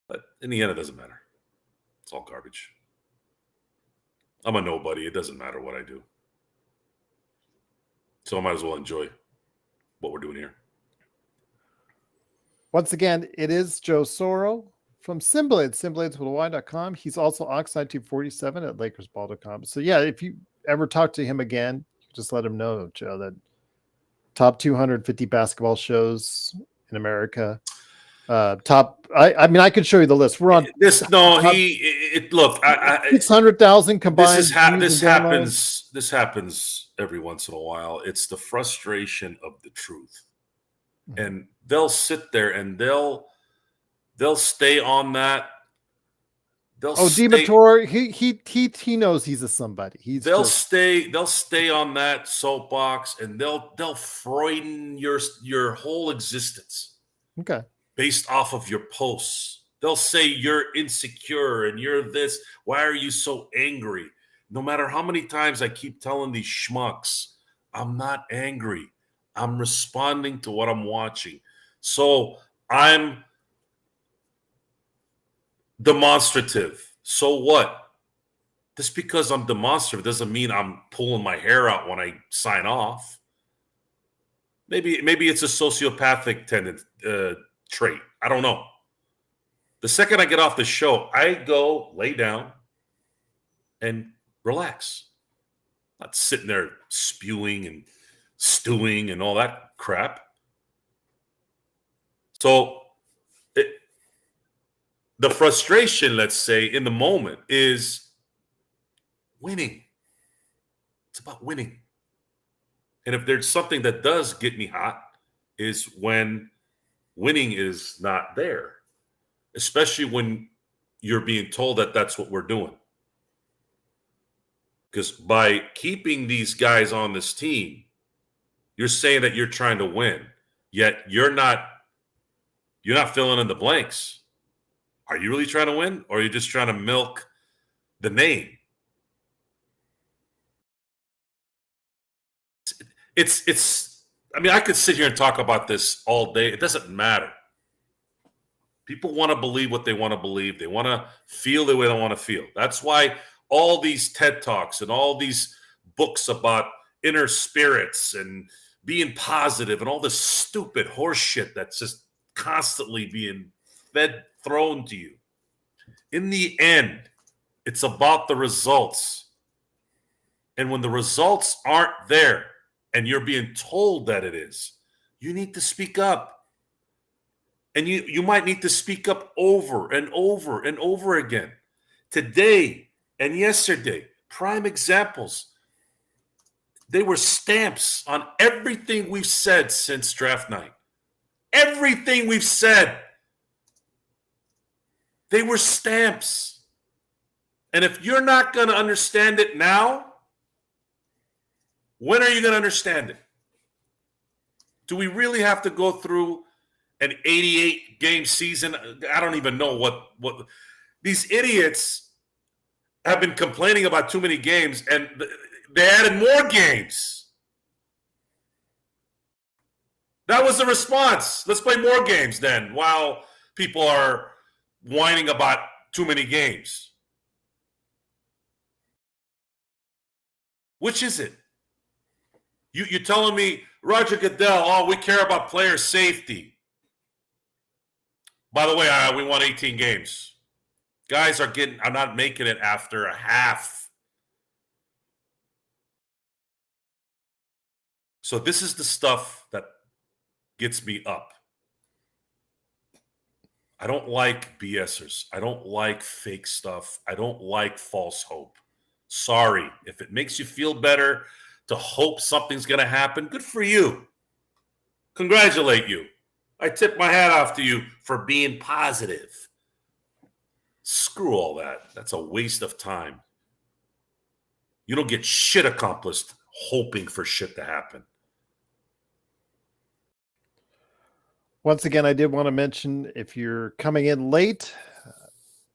But in the end, it doesn't matter. It's all garbage. I'm a nobody. It doesn't matter what I do. So I might as well enjoy what we're doing here. Once again, it is Joe Soro from Simblades, SimbladesWithAY.com. He's also Oxide247 at LakersBall.com. So yeah, if you ever talk to him again, just let him know, Joe, that top 250 basketball shows in America. I mean, I could show you the list. We're on this. No, look. 600,000 combined. This happens. This happens every once in a while. It's the frustration of the truth, and they'll sit there and they'll stay on that. Demetor, he knows he's a somebody. They'll stay on that soapbox, and they'll Freudian your whole existence. Okay. Based off of your posts. They'll say you're insecure and you're this. Why are you so angry? No matter how many times I keep telling these schmucks, I'm not angry. I'm responding to what I'm watching. So I'm demonstrative. So what? Just because I'm demonstrative doesn't mean I'm pulling my hair out when I sign off. Maybe it's a sociopathic trait. I don't know. The second I get off the show, I go lay down and relax. Not sitting there spewing and stewing and all that crap. So the frustration, let's say, in the moment is winning. It's about winning. And if there's something that does get me hot is when winning is not there, especially when you're being told that that's what we're doing. Because by keeping these guys on this team, you're saying that you're trying to win, yet you're not filling in the blanks. Are you really trying to win, or are you just trying to milk the name? I mean, I could sit here and talk about this all day. It doesn't matter. People want to believe what they want to believe. They want to feel the way they want to feel. That's why all these TED Talks and all these books about inner spirits and being positive and all this stupid horse shit that's just constantly being thrown to you. In the end, it's about the results. And when the results aren't there and you're being told that it is, you need to speak up. And you might need to speak up over and over and over again. Today and yesterday, prime examples. They were stamps on everything we've said since draft night. Everything we've said. They were stamps. And if you're not going to understand it now, when are you going to understand it? Do we really have to go through an 88-game season? I don't even know what these idiots have been complaining about too many games, and they added more games. That was the response. Let's play more games then, while people are whining about too many games. Which is it? You're telling me, Roger Goodell, we care about player safety. By the way, we won 18 games. Guys are not making it after a half. So this is the stuff that gets me up. I don't like BSers. I don't like fake stuff. I don't like false hope. Sorry. If it makes you feel better to hope something's going to happen, good for you. Congratulate you. I tip my hat off to you for being positive. Screw all that. That's a waste of time. You don't get shit accomplished hoping for shit to happen. Once again, I did want to mention, if you're coming in late,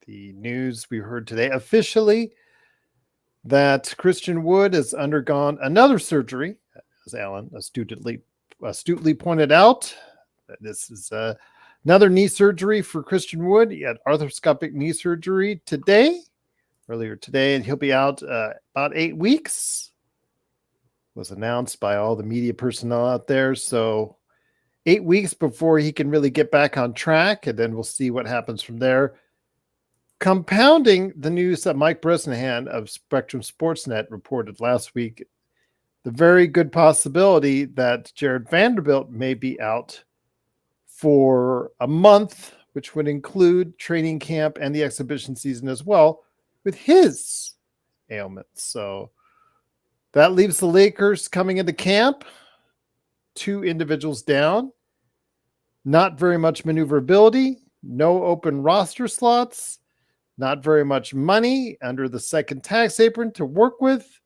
the news we heard today officially that Christian Wood has undergone another surgery, as Alan astutely pointed out. This is another knee surgery for Christian Wood. He had arthroscopic knee surgery earlier today, and he'll be out about 8 weeks. Was announced by all the media personnel out there. So 8 weeks before he can really get back on track, and then we'll see what happens from there. compounding the news that Mike Bresnahan of Spectrum Sportsnet reported last week, the very good possibility that Jared Vanderbilt may be out for a month, which would include training camp and the exhibition season as well, with his ailments. So that leaves the Lakers coming into camp, 2 individuals down, not very much maneuverability, no open roster slots, not very much money under the second tax apron to work with.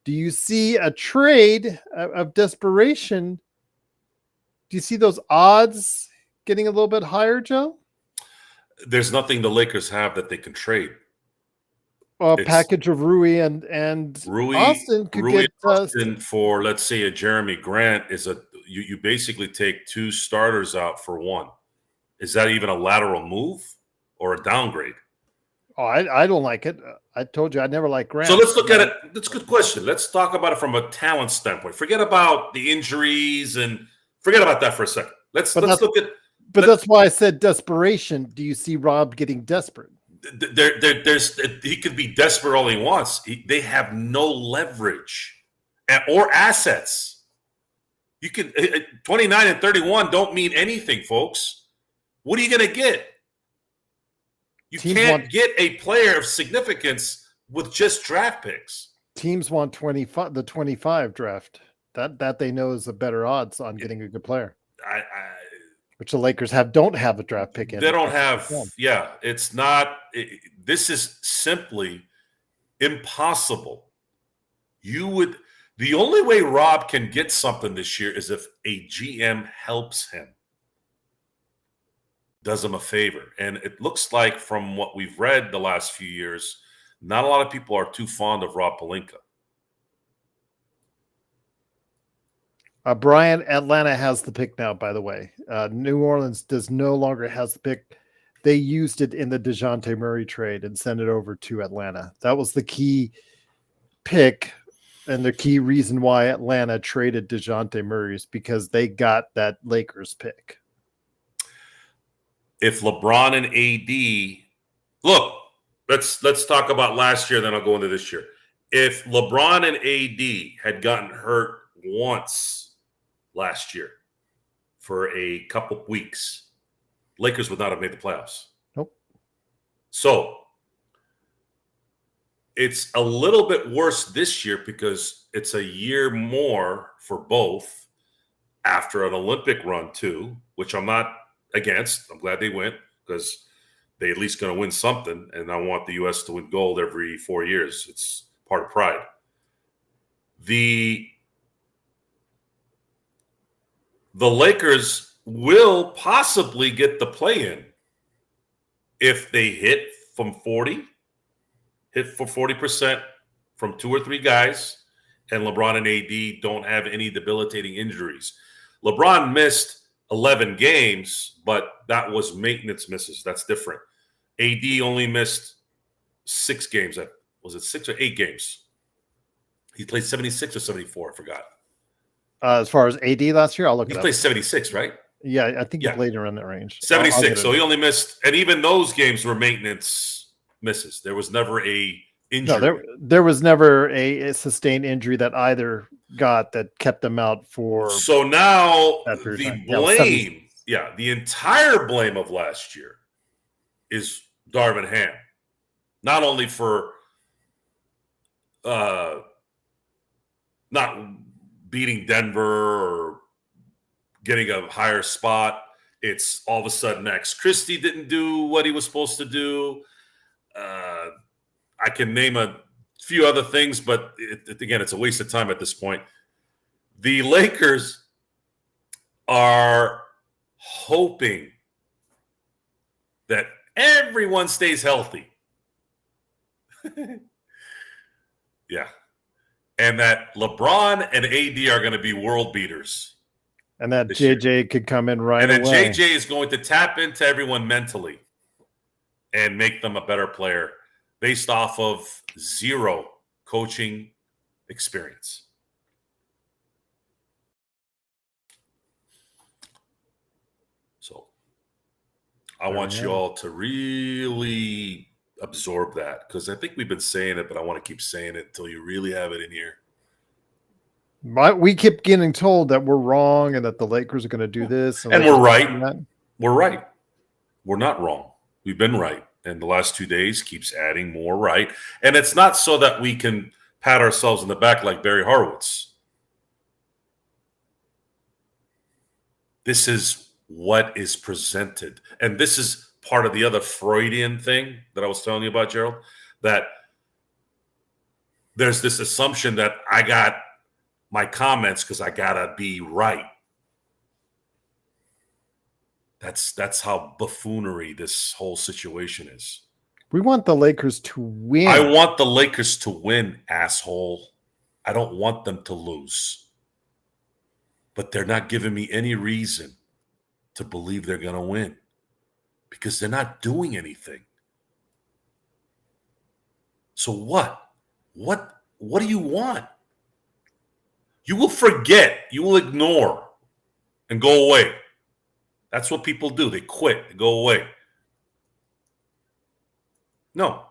Do you see a trade of desperation? Do you see those odds getting a little bit higher, Joe? There's nothing the Lakers have that they can trade. A package of Rui and Austin could get Austin for, let's say, a Jeremy Grant is you basically take 2 starters out for 1. Is that even a lateral move or a downgrade? Oh, I don't like it. I told you I never liked Grant. So let's look at it. That's a good question. Let's talk about it from a talent standpoint. Forget about the injuries and forget about that for a second. Let's look at. But that's why I said desperation. Do you see Rob getting desperate? He could be desperate all he wants. They have no leverage or assets. You can 29 and 31 don't mean anything, folks. What are you going to get? You can't get a player of significance with just draft picks. Teams want 25, the 25 draft. That they know is a better odds on getting a good player. Which the Lakers don't have a draft pick in. They don't have. Yeah, it's not. This is simply impossible. The only way Rob can get something this year is if a GM helps him. Does him a favor. And it looks like from what we've read the last few years, not a lot of people are too fond of Rob Pelinka. Brian, Atlanta has the pick now, by the way. New Orleans does no longer has the pick. They used it in the DeJounte Murray trade and sent it over to Atlanta. That was the key pick and the key reason why Atlanta traded DeJounte Murray is because they got that Lakers pick. If LeBron and AD look, let's talk about last year, then I'll go into this year. If LeBron and AD had gotten hurt once last year for a couple weeks, Lakers would not have made the playoffs. Nope. So it's a little bit worse this year because it's a year more for both after an Olympic run too, which I'm not against. I'm glad they went because they at least going to win something, and I want the U.S. to win gold every 4 years. It's part of pride. The Lakers will possibly get the play-in if they hit for 40% from 2 or 3 guys, and LeBron and AD don't have any debilitating injuries. LeBron missed 11 games, but that was maintenance misses. That's different. AD only missed 6 games. Was it 6 or 8 games? He played 76 or 74. I forgot. As far as AD last year, I'll look it up. He played 76, right? Yeah, I think he played around that range. 76. So he only missed, and even those games were maintenance misses. There was never a injury. No, there was never a sustained injury that either got that kept them out for. So now the blame, the entire blame of last year is Darvin Ham. Not only for not beating Denver or getting a higher spot, it's all of a sudden Max Christie didn't do what he was supposed to do. I can name a few other things, but again, it's a waste of time at this point. The Lakers are hoping that everyone stays healthy. Yeah. And that LeBron and AD are going to be world beaters. And that JJ could come in right away. And then JJ is going to tap into everyone mentally and make them a better player based off of 0 coaching experience. So I want you all to really absorb that, because I think we've been saying it, but I want to keep saying it until you really have it in here. We keep getting told that we're wrong and that the Lakers are going to do this. And we're right. We're right. We're not wrong. We've been right. And the last 2 days keeps adding more right. And it's not so that we can pat ourselves in the back like Barry Horowitz. This is what is presented. And this is part of the other Freudian thing that I was telling you about, Gerald, that there's this assumption that I got my comments because I got to be right. That's how buffoonery this whole situation is. We want the Lakers to win. I want the Lakers to win, asshole. I don't want them to lose. But they're not giving me any reason to believe they're going to win because they're not doing anything. So what? What do you want? You will forget. You will ignore and go away. That's what people do. They quit. They go away. No.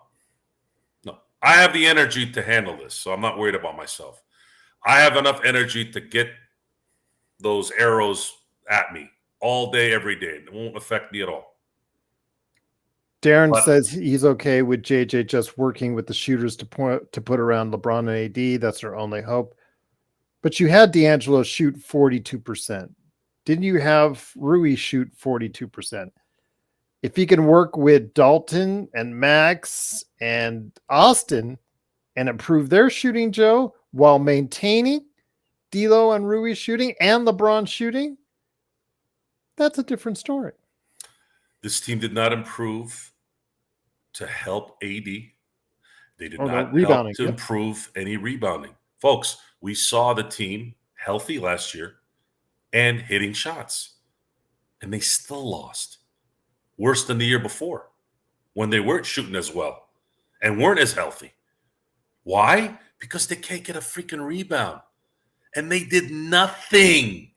I have the energy to handle this, so I'm not worried about myself. I have enough energy to get those arrows at me all day, every day. It won't affect me at all. Darren says he's okay with JJ just working with the shooters to put around LeBron and AD. That's their only hope. But you had D'Angelo shoot 42%. Didn't you have Rui shoot 42%? If he can work with Dalton and Max and Austin and improve their shooting, Joe, while maintaining D'Lo and Rui shooting and LeBron shooting, that's a different story. This team did not improve to help AD. They did not help to improve any rebounding. Folks, we saw the team healthy last year and hitting shots, and they still lost. Worse than the year before when they weren't shooting as well and weren't as healthy. Why? Because they can't get a freaking rebound. And they did nothing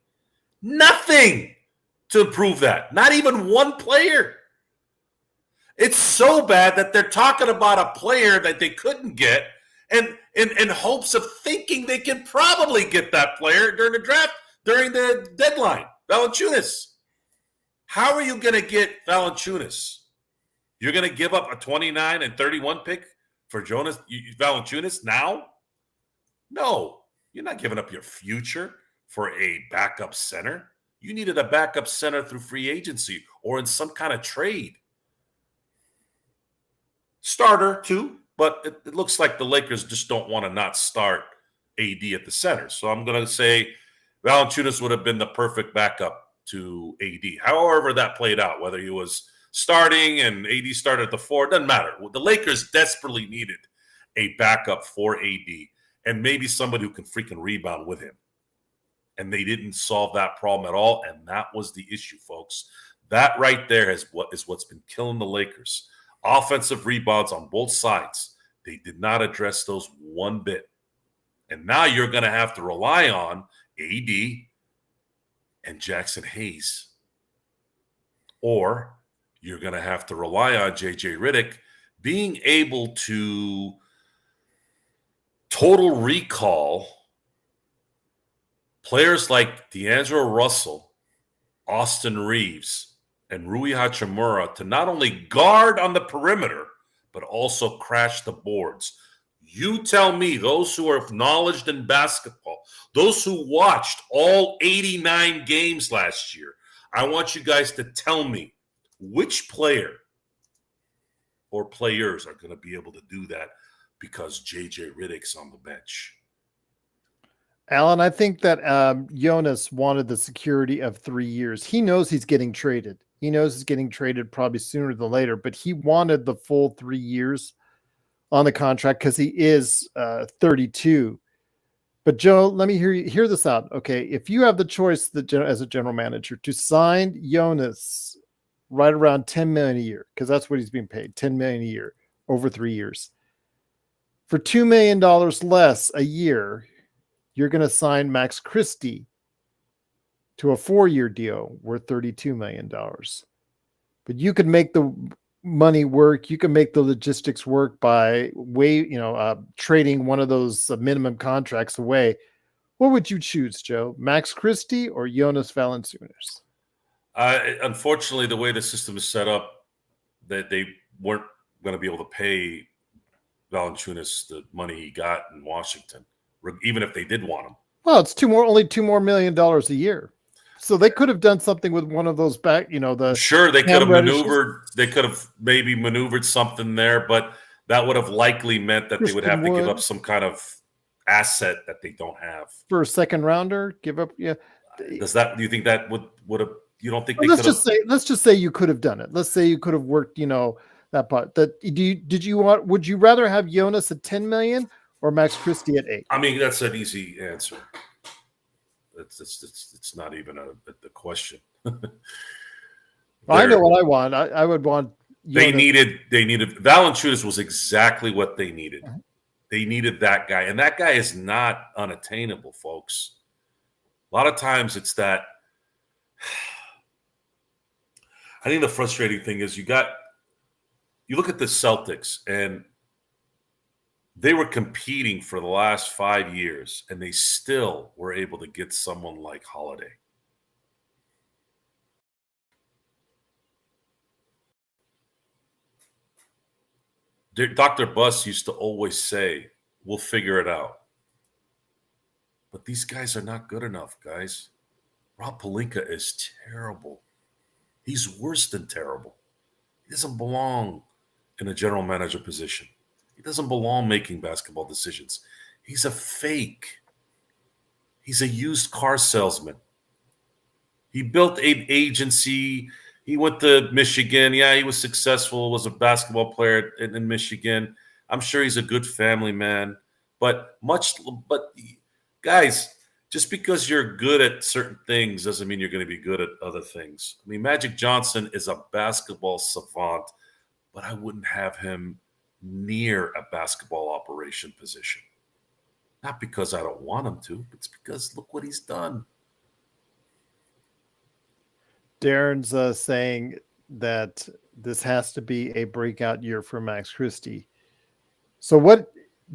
to improve that. Not even one player. It's so bad that they're talking about a player that they couldn't get and in hopes of thinking they can probably get that player during the draft, during the deadline. Valanciunas. How are you going to get Valanciunas? You're going to give up a 29 and 31 pick for Valanciunas now? No. You're not giving up your future for a backup center. You needed a backup center through free agency or in some kind of trade. Starter, too, but it looks like the Lakers just don't want to not start AD at the center. So I'm going to say Valanciunas would have been the perfect backup to AD. However that played out, whether he was starting and AD started at the 4, doesn't matter. The Lakers desperately needed a backup for AD and maybe somebody who can freaking rebound with him. And they didn't solve that problem at all, and that was the issue, folks. That right there is what's been killing the Lakers. Offensive rebounds on both sides. They did not address those one bit. And now you're going to have to rely on AD and Jackson Hayes. Or you're going to have to rely on JJ Redick being able to total recall players like D'Angelo Russell, Austin Reeves, and Rui Hachimura to not only guard on the perimeter, but also crash the boards. You tell me, those who are knowledgeable in basketball, those who watched all 89 games last year, I want you guys to tell me which player or players are going to be able to do that because JJ Redick's on the bench. Alan, I think that Jonas wanted the security of 3 years. He knows he's getting traded. He knows he's getting traded probably sooner than later, but he wanted the full 3 years on the contract because he is 32. But Joe, let me hear this out. Okay, if you have the choice as a general manager to sign Jonas right around $10 million a year, because that's what he's being paid, $10 million a year over 3 years, for $2 million less a year, you're going to sign Max Christie to a 4-year deal worth $32 million. but you could make the money work. You can make the logistics work by trading one of those minimum contracts away. What would you choose, Joe? Max Christie or Jonas Valanciunas? Unfortunately, the way the system is set up, that they weren't going to be able to pay Valanciunas the money he got in Washington, even if they did want him. Well, it's only $2 more million a year. So they could have done something with one of those back, Sure, they could have Reddishes. maneuvered. They could have maybe maneuvered something there, but that would have likely meant that they would have to give up some kind of asset that they don't have for a second rounder. Give up, yeah. Do you think that would have? You don't think? Let's just say you could have done it. Let's say you could have worked, that part. Would you rather have Jonas at 10 million or Max Christie at 8? I mean, that's an easy answer. It's not even the question. I know what I want. I would want. Jonas. They needed Valanciunas was exactly what they needed. Uh-huh. They needed that guy, and that guy is not unattainable, folks. A lot of times it's that. I think the frustrating thing is you look at the Celtics, and they were competing for the last 5 years, and they still were able to get someone like Holiday. Dr. Buss used to always say, we'll figure it out. But these guys are not good enough, guys. Rob Pelinka is terrible. He's worse than terrible. He doesn't belong in a general manager position. He doesn't belong making basketball decisions. He's a fake. He's a used car salesman. He built an agency. He went to Michigan. Yeah, he was successful, was a basketball player in Michigan. I'm sure he's a good family man. But guys, just because you're good at certain things doesn't mean you're going to be good at other things. I mean, Magic Johnson is a basketball savant, but I wouldn't have him near a basketball operation position. Not because I don't want him to, but it's because look what he's done. Darren's saying that this has to be a breakout year for Max Christie. So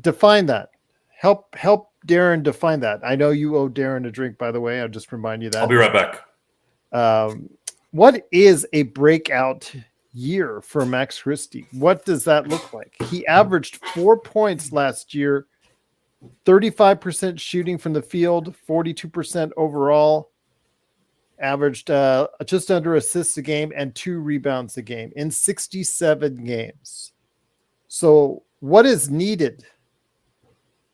define that. Help Darren define that. I know you owe Darren a drink, by the way. I'll just remind you that. I'll be right back. What is a breakout year for Max Christie? What does that look like? He averaged 4 points last year, 35% shooting from the field, 42% overall, averaged just under assists a game and 2 rebounds a game in 67 games. So what is needed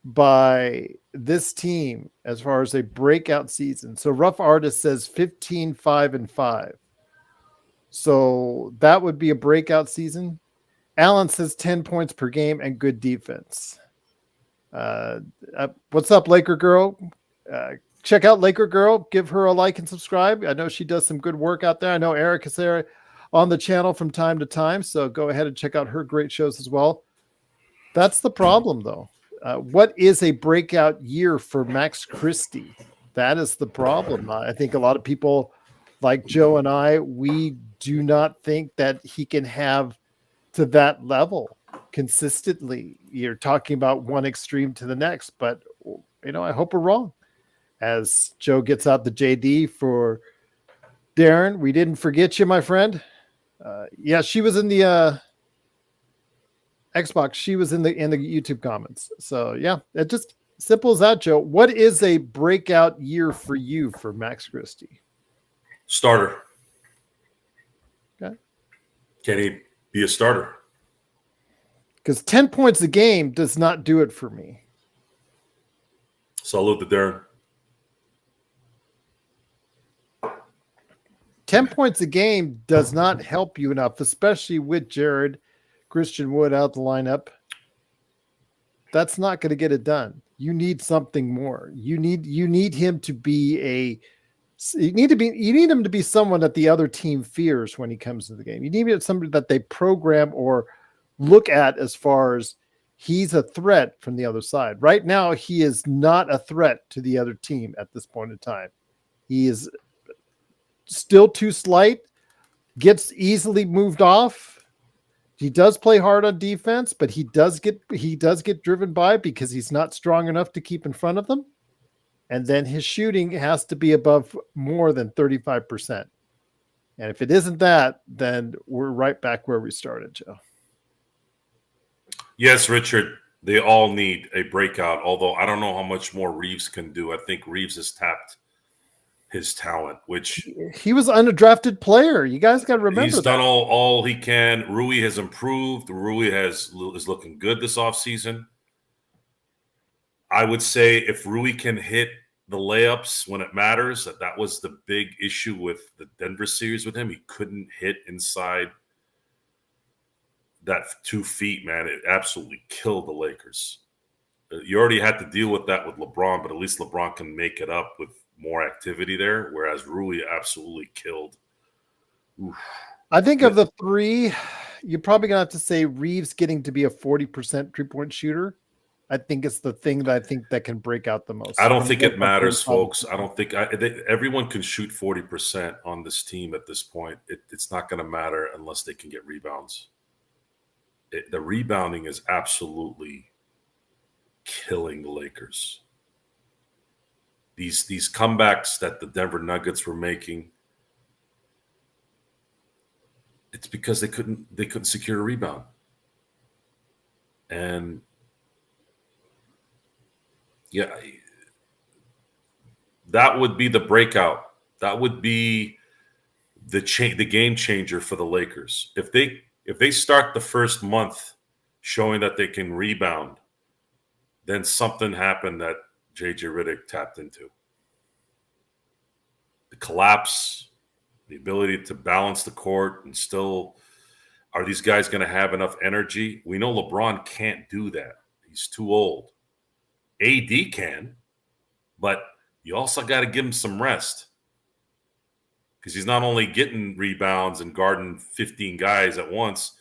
by this team as far as a breakout season? So Rough Artist says 15, 5, and 5. So that would be a breakout season. Allen says 10 points per game and good defense. What's up, Laker Girl? Check out Laker Girl. Give her a like and subscribe. I know she does some good work out there. I know Eric is there on the channel from time to time. So go ahead and check out her great shows as well. That's the problem, though. What is a breakout year for Max Christie? That is the problem. I think a lot of people like Joe and I, we do not think that he can have to that level consistently. You're talking about one extreme to the next, but I hope we're wrong. As Joe gets out the JD for Darren, we didn't forget you, my friend. Yeah, she was in the Xbox. She was in the YouTube comments. So yeah, it just simple as that, Joe. What is a breakout year for you for Max Christie? Starter. Okay. Can he be a starter? Because 10 points a game does not do it for me. Salute to Darren. 10 points a game does not help you enough, especially with Jared Christian Wood out the lineup. That's not going to get it done. You need something more. You need him to be you need him to be someone that the other team fears when he comes to the game. You need somebody that they program or look at as far as he's a threat from the other side. Right now, he is not a threat to the other team at this point in time. He is still too slight, gets easily moved off. He does play hard on defense, but he does get driven by because he's not strong enough to keep in front of them. And then his shooting has to be above more than 35%. And if it isn't that, then we're right back where we started, Joe. Yes, Richard, they all need a breakout, although I don't know how much more Reeves can do. I think Reeves has tapped his talent, which he was an undrafted player. You guys got to remember he's that. done all he can. Rui has improved. Rui is looking good this offseason. I would say if Rui can hit the layups when it matters, that was the big issue with the Denver series with him. He couldn't hit inside that 2 feet, man. It absolutely killed the Lakers. You already had to deal with that with LeBron, but at least LeBron can make it up with more activity there, whereas Rui absolutely killed. Oof. I think of the three, you're probably going to have to say Reeves getting to be a 40% three-point shooter. I think it's the thing that I think that can break out the most. I don't think it matters, folks. I don't think everyone can shoot 40% on this team at this point. It's not going to matter unless they can get rebounds. The rebounding is absolutely killing the Lakers. These comebacks that the Denver Nuggets were making, it's because they couldn't secure a rebound. And yeah, that would be the breakout. That would be the game changer for the Lakers. If they start the first month showing that they can rebound, then something happened that JJ Redick tapped into. The collapse, the ability to balance the court, and still, are these guys going to have enough energy? We know LeBron can't do that. He's too old. AD can, but you also got to give him some rest because he's not only getting rebounds and guarding 15 guys at once.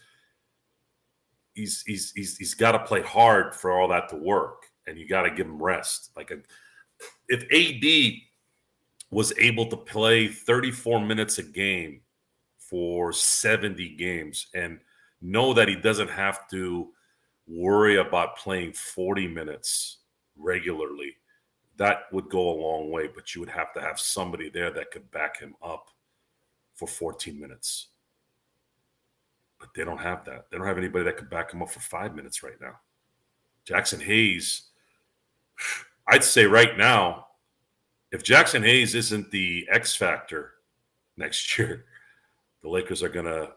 He's got to play hard for all that to work, and you got to give him rest. If AD was able to play 34 minutes a game for 70 games and know that he doesn't have to worry about playing 40 minutes regularly, that would go a long way. But you would have to have somebody there that could back him up for 14 minutes. But they don't have that. They don't have anybody that could back him up for 5 minutes right now. Jackson Hayes, I'd say right now, if Jackson Hayes isn't the X factor next year, the Lakers are going to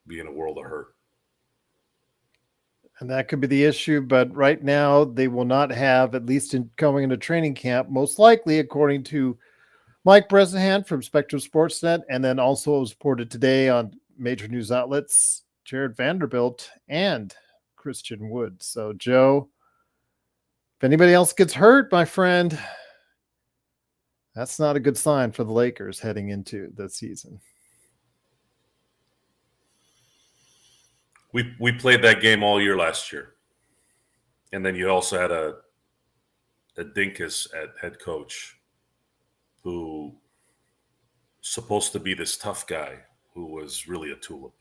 be in a world of hurt. And that could be the issue, but right now they will not have, at least going into training camp, most likely, according to Mike Bresnahan from Spectrum Sportsnet, and then also it was reported today on major news outlets, Jared Vanderbilt and Christian Wood. So, Joe, if anybody else gets hurt, my friend, that's not a good sign for the Lakers heading into the season. We played that game all year last year. And then you also had a dinkus at head coach who supposed to be this tough guy who was really a tulip.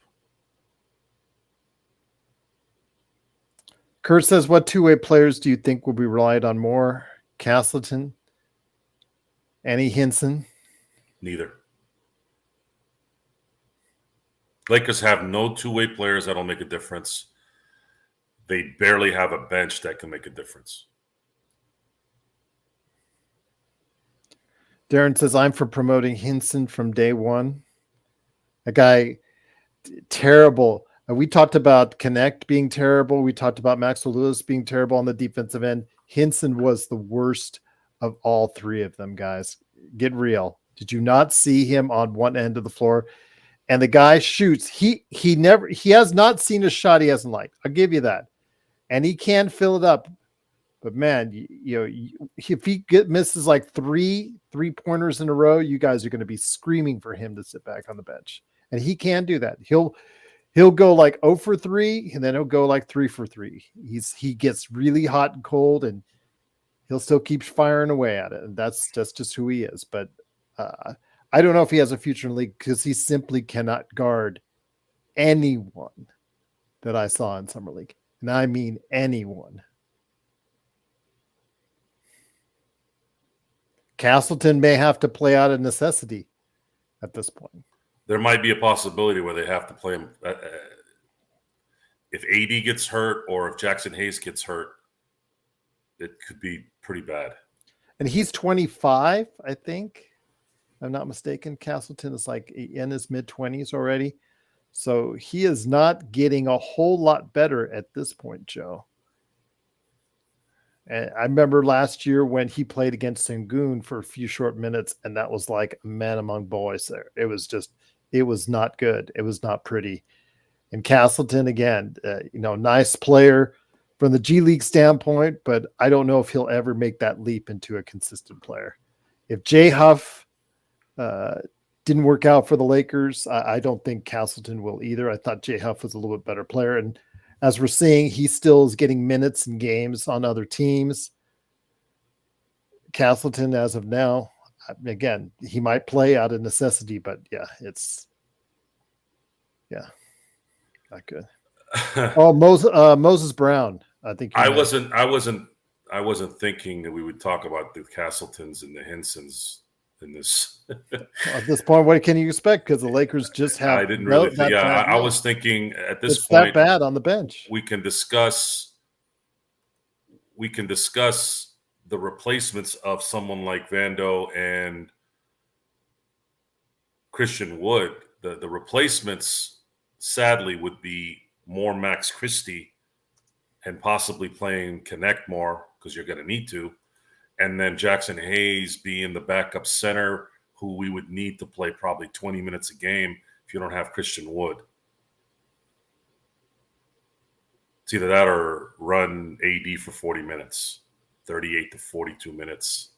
Kurt says, what two-way players do you think will be relied on more? Castleton? Annie Hinson? Neither. Lakers have no two-way players that'll make a difference. They barely have a bench that can make a difference. Darren says, I'm for promoting Hinson from day one. A guy, terrible. We talked about Connect being terrible. We talked about Maxwell Lewis being terrible on the defensive end. Hinson was the worst of all three of them, guys. Get real. Did you not see him on one end of the floor? And the guy shoots. He has not seen a shot he hasn't liked. I'll give you that. And he can fill it up. But man, if he misses like three pointers in a row, you guys are going to be screaming for him to sit back on the bench. And he can do that. He'll go like 0 for 3, and then he'll go like 3 for 3. He gets really hot and cold, and he'll still keep firing away at it. And that's just who he is. But I don't know if he has a future in the league because he simply cannot guard anyone that I saw in summer league, and I mean anyone. Castleton may have to play out of necessity at this point. There might be a possibility where they have to play him. If AD gets hurt or if Jackson Hayes gets hurt, it could be pretty bad. And he's 25, I think. If I'm not mistaken. Castleton is like in his mid-20s already. So he is not getting a whole lot better at this point, Joe. And I remember last year when he played against Sengun for a few short minutes, and that was like a man among boys there. It was not good. It was not pretty. And Castleton, again, nice player from the G League standpoint, but I don't know if he'll ever make that leap into a consistent player. If Jay Huff didn't work out for the Lakers, I don't think Castleton will either. I thought Jay Huff was a little bit better player, and as we're seeing, he still is getting minutes in games on other teams. Castleton, as of now, again, he might play out of necessity, but not good. Oh, Moses Brown. I think I wasn't thinking that we would talk about the Castletons and the Hensons in this. At this point, what can you expect? Because the Lakers just have. I didn't really. I was thinking at this point that bad on the bench. We can discuss the replacements of someone like Vando and Christian Wood. The replacements, sadly, would be more Max Christie and possibly playing Connect more because you're going to need to. And then Jackson Hayes being the backup center who we would need to play probably 20 minutes a game if you don't have Christian Wood. It's either that or run AD for 40 minutes, 38 to 42 minutes.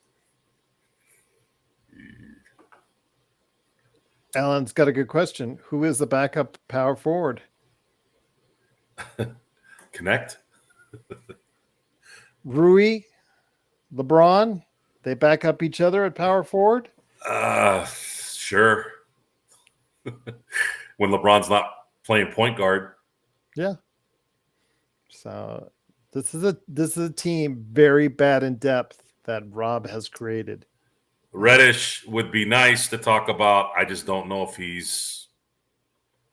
Alan's got a good question. Who is the backup power forward? Connect? Rui, LeBron, they back up each other at power forward? Sure. When LeBron's not playing point guard. Yeah. So this is a team very bad in depth that Rob has created. Reddish would be nice to talk about. I just don't know if he's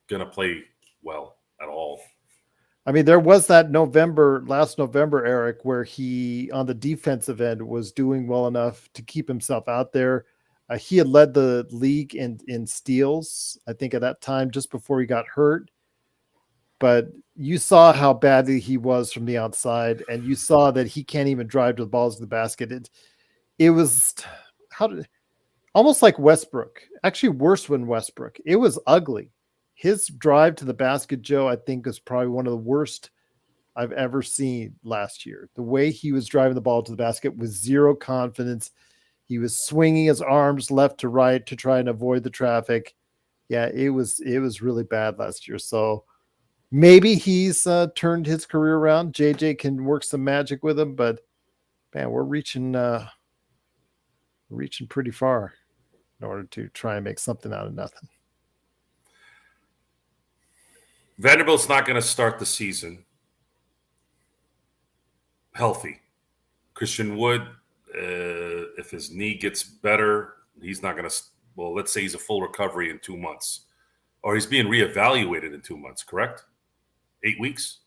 going to play well at all. I mean, there was that last November, Eric, where he, on the defensive end, was doing well enough to keep himself out there. He had led the league in steals, I think, at that time, just before he got hurt. But you saw how badly he was from the outside, and you saw that he can't even drive to the balls in the basket. It was almost like Westbrook, actually worse than Westbrook. It was ugly. His drive to the basket, Joe, I think is probably one of the worst I've ever seen last year. The way he was driving the ball to the basket with zero confidence. He was swinging his arms left to right to try and avoid the traffic. Yeah, it was really bad last year. So maybe he's turned his career around. JJ can work some magic with him, but man, we're reaching pretty far in order to try and make something out of nothing. Vanderbilt's not going to start the season healthy. Christian Wood, if his knee gets better, he's not going to – well, let's say he's a full recovery in 2 months. Or he's being reevaluated in 2 months, correct? 8 weeks?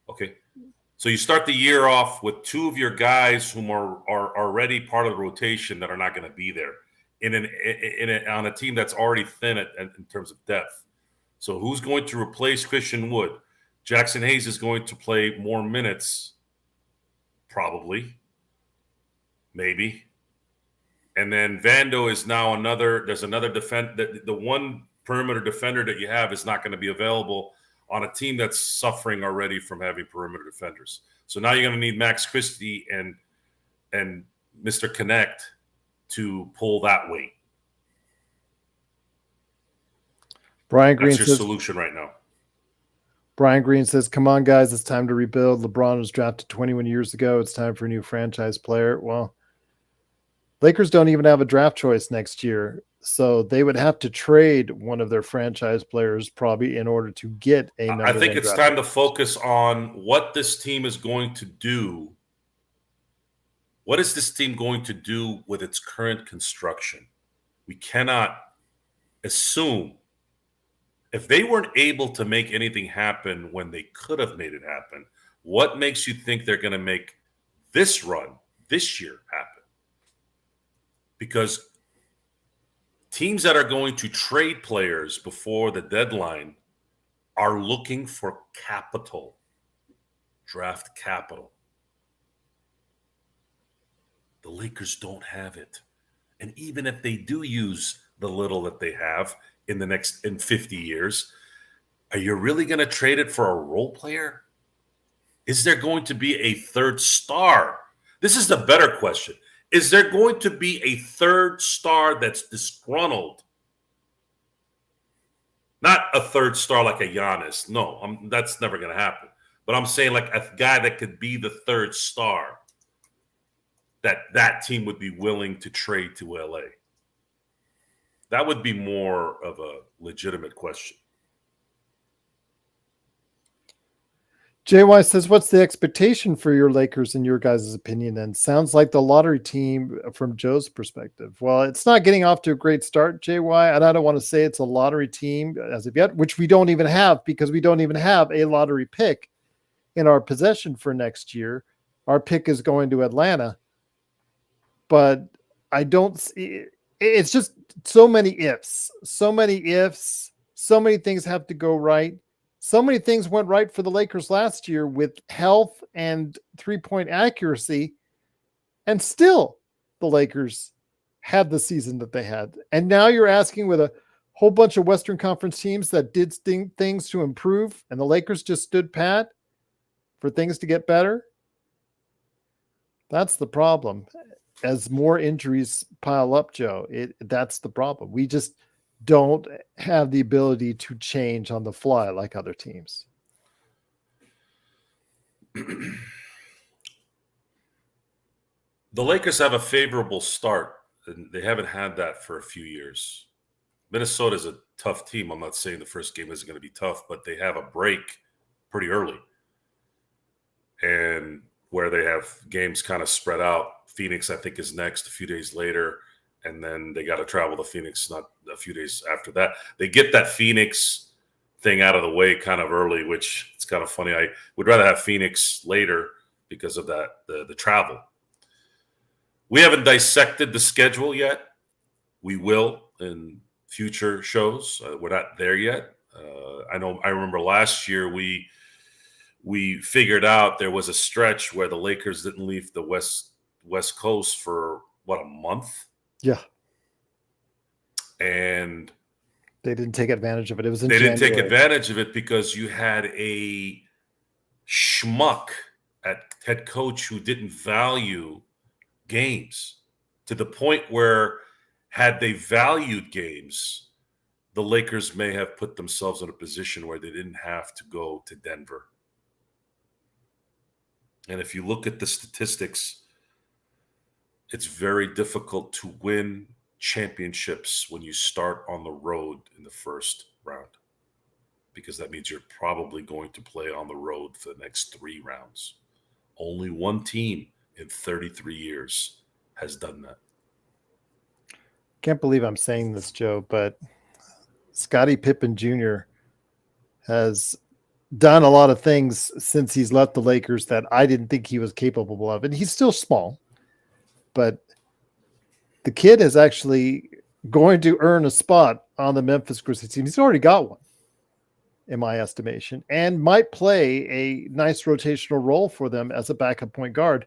Okay. So you start the year off with two of your guys whom are already part of the rotation that are not going to be there on a team that's already thin in terms of depth. So who's going to replace Christian Wood? Jackson Hayes is going to play more minutes, probably, maybe. And then Vando is now there's another the one perimeter defender that you have is not going to be available on a team that's suffering already from having perimeter defenders. So now you're going to need Max Christie and Mr. Connect to pull that weight. Brian Green That's your solution right now. Brian Green says, come on, guys, it's time to rebuild. LeBron was drafted 21 years ago. It's time for a new franchise player. Well, Lakers don't even have a draft choice next year, so they would have to trade one of their franchise players probably in order to get a number. I think it's time to focus on what this team is going to do. What is this team going to do with its current construction? We cannot assume if they weren't able to make anything happen when they could have made it happen, what makes you think they're going to make this run this year happen? Because teams that are going to trade players before the deadline are looking for capital, draft capital. The Lakers don't have it. And even if they do use the little that they have in 50 years, are you really going to trade it for a role player? Is there going to be a third star? This is the better question. Is there going to be a third star that's disgruntled? Not a third star like a Giannis. No, that's never going to happen. But I'm saying like a guy that could be the third star that team would be willing to trade to LA. That would be more of a legitimate question. JY says, what's the expectation for your Lakers in your guys' opinion then? Sounds like the lottery team from Joe's perspective. Well, it's not getting off to a great start, JY, and I don't want to say it's a lottery team as of yet, which we don't even have because we don't even have a lottery pick in our possession for next year. Our pick is going to Atlanta. But I don't see it's just so many ifs, so many things have to go right. So many things went right for the Lakers last year with health and 3-point accuracy. And still the Lakers had the season that they had. And now you're asking with a whole bunch of Western Conference teams that did things to improve and the Lakers just stood pat for things to get better. That's the problem. As more injuries pile up, Joe, that's the problem. We just don't have the ability to change on the fly like other teams. The Lakers have a favorable start, and they haven't had that for a few years. Minnesota is a tough team. I'm not saying the first game isn't going to be tough, but they have a break pretty early. And where they have games kind of spread out. Phoenix, I think, is next a few days later, and then they got to travel to Phoenix not a few days after that. They get that Phoenix thing out of the way kind of early, which it's kind of funny. I would rather have Phoenix later because of that the travel. We haven't dissected the schedule yet. We will in future shows. We're not there yet. I remember last year we figured out there was a stretch where the Lakers didn't leave the West Coast for a month. Yeah. And they didn't take advantage of it. It was in January. Didn't take advantage of it because you had a schmuck at head coach who didn't value games to the point where had they valued games, the Lakers may have put themselves in a position where they didn't have to go to Denver. And if you look at the statistics, it's very difficult to win championships when you start on the road in the first round, because that means you're probably going to play on the road for the next 3 rounds. Only one team in 33 years has done that. Can't believe I'm saying this, Joe, but Scottie Pippen Jr. has done a lot of things since he's left the Lakers that I didn't think he was capable of. And he's still small, but the kid is actually going to earn a spot on the Memphis Grizzlies team. He's already got one, in my estimation, and might play a nice rotational role for them as a backup point guard.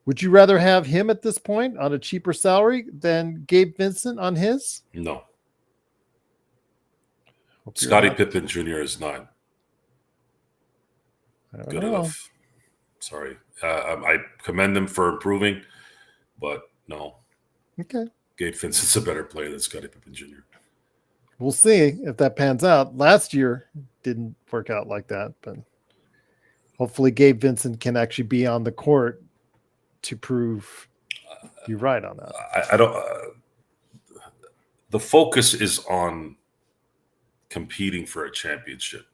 Would you rather have him at this point on a cheaper salary than Gabe Vincent on his? No. Scottie Pippen Jr. is not good enough. Sorry. I commend him for improving, but no. Okay. Gabe Vincent's a better player than Scottie Pippen Jr. We'll see if that pans out. Last year didn't work out like that, but hopefully Gabe Vincent can actually be on the court to prove You're right on that. I don't. The focus is on competing for a championship.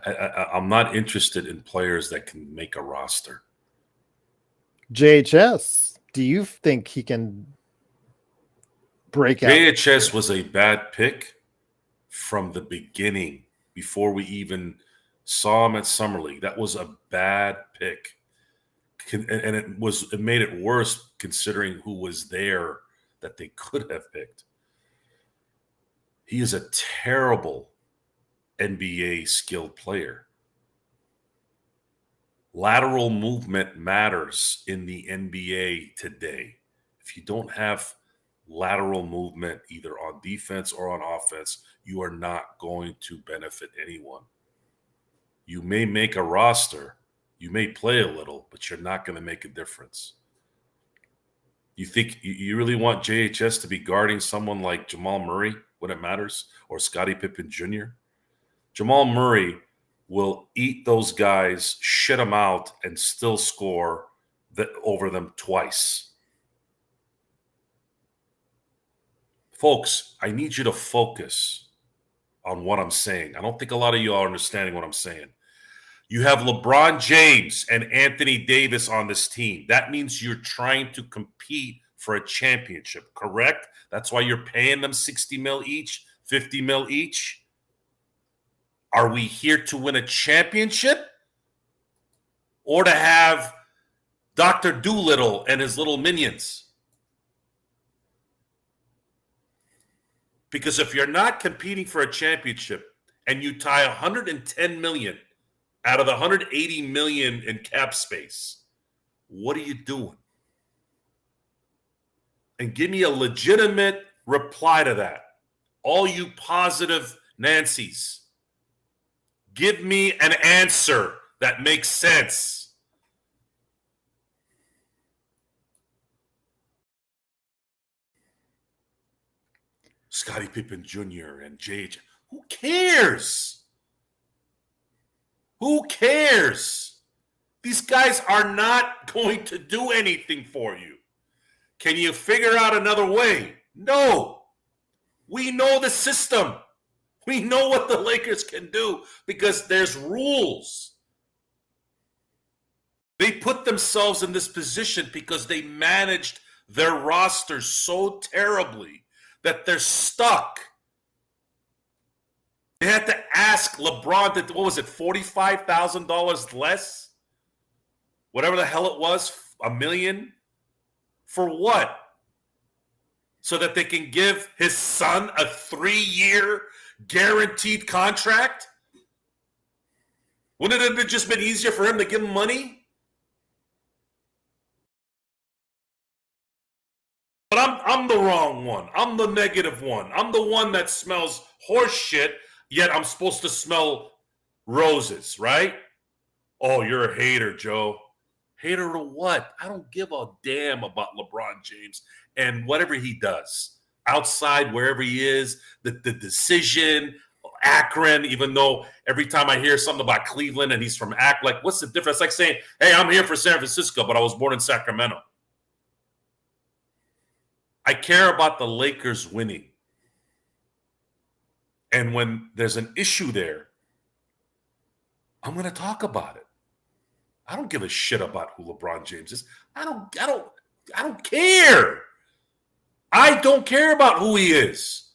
I'm not interested in players that can make a roster. JHS, do you think he can break out? JHS was a bad pick from the beginning before we even saw him at Summer League. That was a bad pick. And it made it worse considering who was there that they could have picked. He is a terrible NBA skilled player. Lateral movement matters in the NBA today. If you don't have lateral movement either on defense or on offense, you are not going to benefit anyone. You may make a roster, you may play a little, but you're not going to make a difference. You think you really want JHS to be guarding someone like Jamal Murray when it matters, or Scottie Pippen Jr.? Jamal Murray will eat those guys, shit them out, and still score over them twice. Folks, I need you to focus on what I'm saying. I don't think a lot of you are understanding what I'm saying. You have LeBron James and Anthony Davis on this team. That means you're trying to compete for a championship, correct? That's why you're paying them $60 million each, $50 million each. Are we here to win a championship or to have Dr. Doolittle and his little minions? Because if you're not competing for a championship and you tie $110 million out of the $180 million in cap space, what are you doing? And give me a legitimate reply to that. All you positive Nancys, give me an answer that makes sense. Scottie Pippen Jr. and JJ. Who cares? Who cares? These guys are not going to do anything for you. Can you figure out another way? No. We know the system. We know what the Lakers can do because there's rules. They put themselves in this position because they managed their roster so terribly that they're stuck. They had to ask LeBron, what was it, $45,000 less? Whatever the hell it was, $1 million? For what? So that they can give his son a 3-year guaranteed contract? Wouldn't it have just been easier for him to give him money? But I'm the wrong one. I'm the negative one. I'm the one that smells horse shit, yet I'm supposed to smell roses, right? Oh, you're a hater, Joe. Hater to what? I don't give a damn about LeBron James and whatever he does. Outside, wherever he is, the decision, Akron, even though every time I hear something about Cleveland and he's from Akron, like, what's the difference? It's like saying, hey, I'm here for San Francisco, but I was born in Sacramento. I care about the Lakers winning. And when there's an issue there, I'm going to talk about it. I don't give a shit about who LeBron James is. I don't care. I don't care about who he is.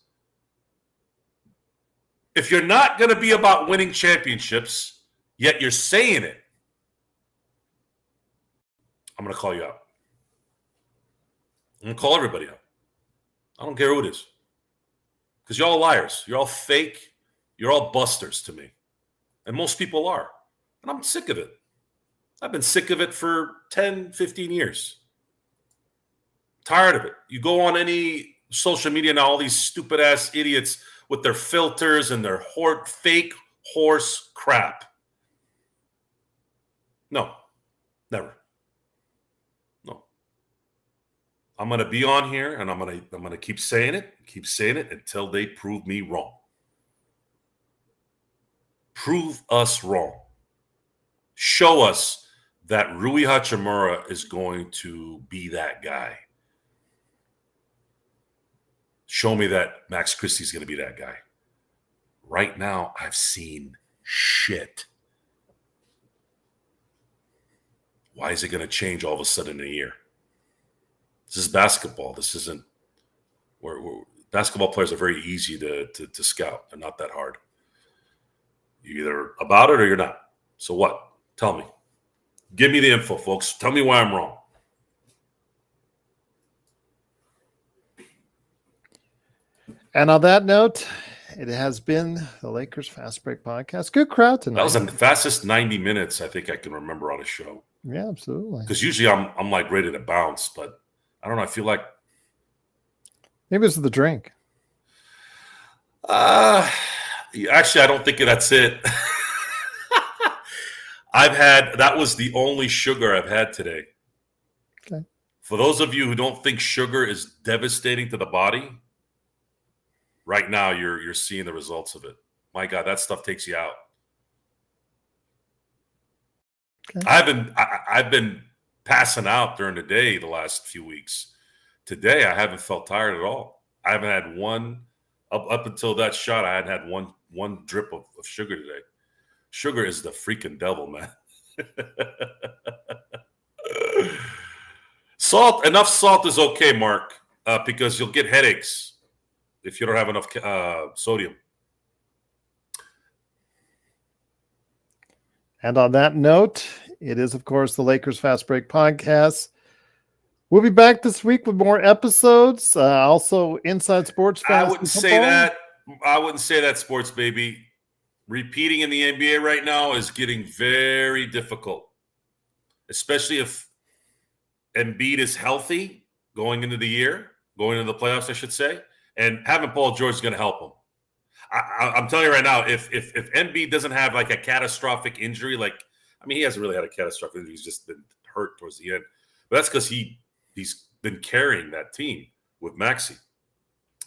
If you're not going to be about winning championships, yet you're saying it, I'm going to call you out. I'm going to call everybody out. I don't care who it is. Because you're all liars. You're all fake. You're all busters to me. And most people are. And I'm sick of it. I've been sick of it for 10, 15 years. Tired of it. You go on any social media now, all these stupid-ass idiots with their filters and their fake horse crap. No. Never. No. I'm going to be on here, and I'm going to keep saying it until they prove me wrong. Prove us wrong. Show us that Rui Hachimura is going to be that guy. Show me that Max Christie's going to be that guy. Right now, I've seen shit. Why is it going to change all of a sudden in a year? This is basketball. This isn't where basketball players are very easy to scout. They're not that hard. You're either about it or you're not. So what? Tell me. Give me the info, folks. Tell me why I'm wrong. And on that note, it has been the Lakers Fast Break Podcast. Good crowd tonight. That was the fastest 90 minutes I think I can remember on a show. Yeah, absolutely. Because usually I'm like ready to bounce, but I don't know. I feel like maybe it's the drink. Actually, I don't think that's it. That was the only sugar I've had today. Okay. For those of you who don't think sugar is devastating to the body, right now you're seeing the results of it. My God, that stuff takes you out. Okay. I've been passing out during the day the last few weeks. Today, I haven't felt tired at all. I haven't had one up until that shot. I hadn't had one drip of sugar today. Sugar is the freaking devil, man. Enough salt is okay, Mark, because you'll get headaches if you don't have enough sodium. And on that note, it is, of course, the Lakers Fast Break Podcast. We'll be back this week with more episodes. Also, Inside Sports. I wouldn't say that, sports baby. Repeating in the NBA right now is getting very difficult, especially if Embiid is healthy going into the playoffs, I should say, and having Paul George is going to help him. I'm telling you right now, if Embiid doesn't have like a catastrophic injury, he hasn't really had a catastrophic injury. He's just been hurt towards the end. But that's because he's been carrying that team with Maxey.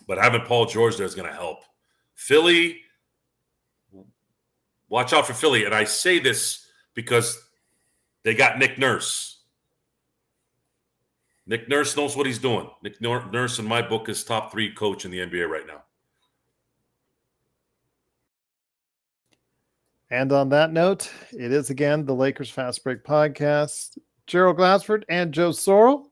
But having Paul George there is going to help. Philly, watch out for Philly. And I say this because they got Nick Nurse. Nick Nurse knows what he's doing. Nick Nurse, in my book, is top 3 coach in the NBA right now. And on that note, it is again the Lakers Fast Break Podcast. Gerald Glassford and Joe Sorrell.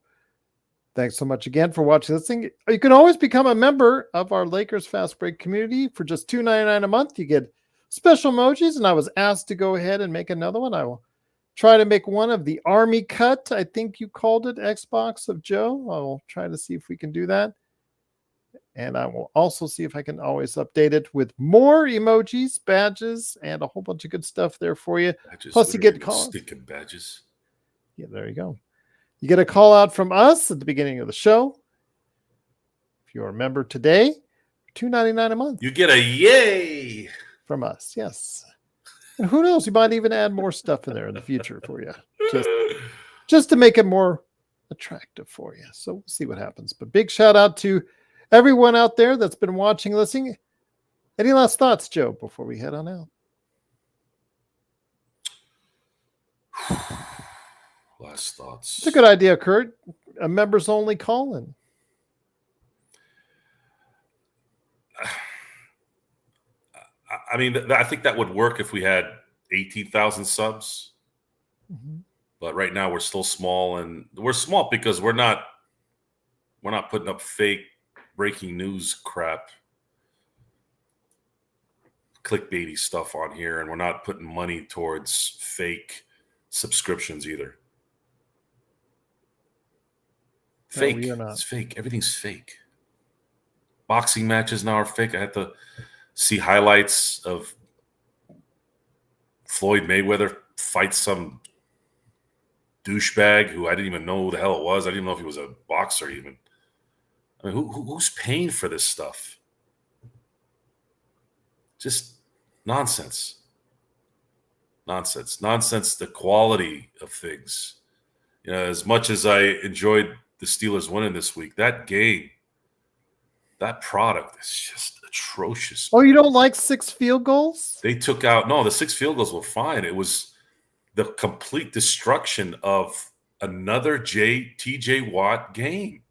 Thanks so much again for watching this thing. You can always become a member of our Lakers Fast Break community for just $2.99 a month. You get special emojis, and I was asked to go ahead and make another one. I will try to make one of the Army Cut, I think you called it, Xbox of Joe. I will try to see if we can do that. And I will also see if I can always update it with more emojis, badges, and a whole bunch of good stuff there for you. Plus, you get calls. Sticking badges. Yeah, there you go. You get a call out from us at the beginning of the show. If you're a member today, $2.99 a month. You get a yay from us. Yes. And who knows? You might even add more stuff in there in the future for you, just to make it more attractive for you. So we'll see what happens. But big shout out to everyone out there that's been watching, listening. Any last thoughts, Joe, before we head on out? Last thoughts. It's a good idea, Kurt. A members only call-in. I think that would work if we had 18,000 subs. Mm-hmm. But right now we're still small, and we're small because we're not putting up fake breaking news crap, clickbaity stuff on here, and we're not putting money towards fake subscriptions either. Fake. No, it's fake. Everything's fake. Boxing matches now are fake. I had to see highlights of Floyd Mayweather fight some douchebag who I didn't even know who the hell it was. I didn't even know if he was a boxer even. I mean, who's paying for this stuff? Just nonsense. Nonsense, the quality of things. You know, as much as I enjoyed the Steelers winning this week, that game, that product is just atrocious. Oh, you don't like 6 field goals? They took out, no, the 6 field goals were fine. It was the complete destruction of another TJ Watt game.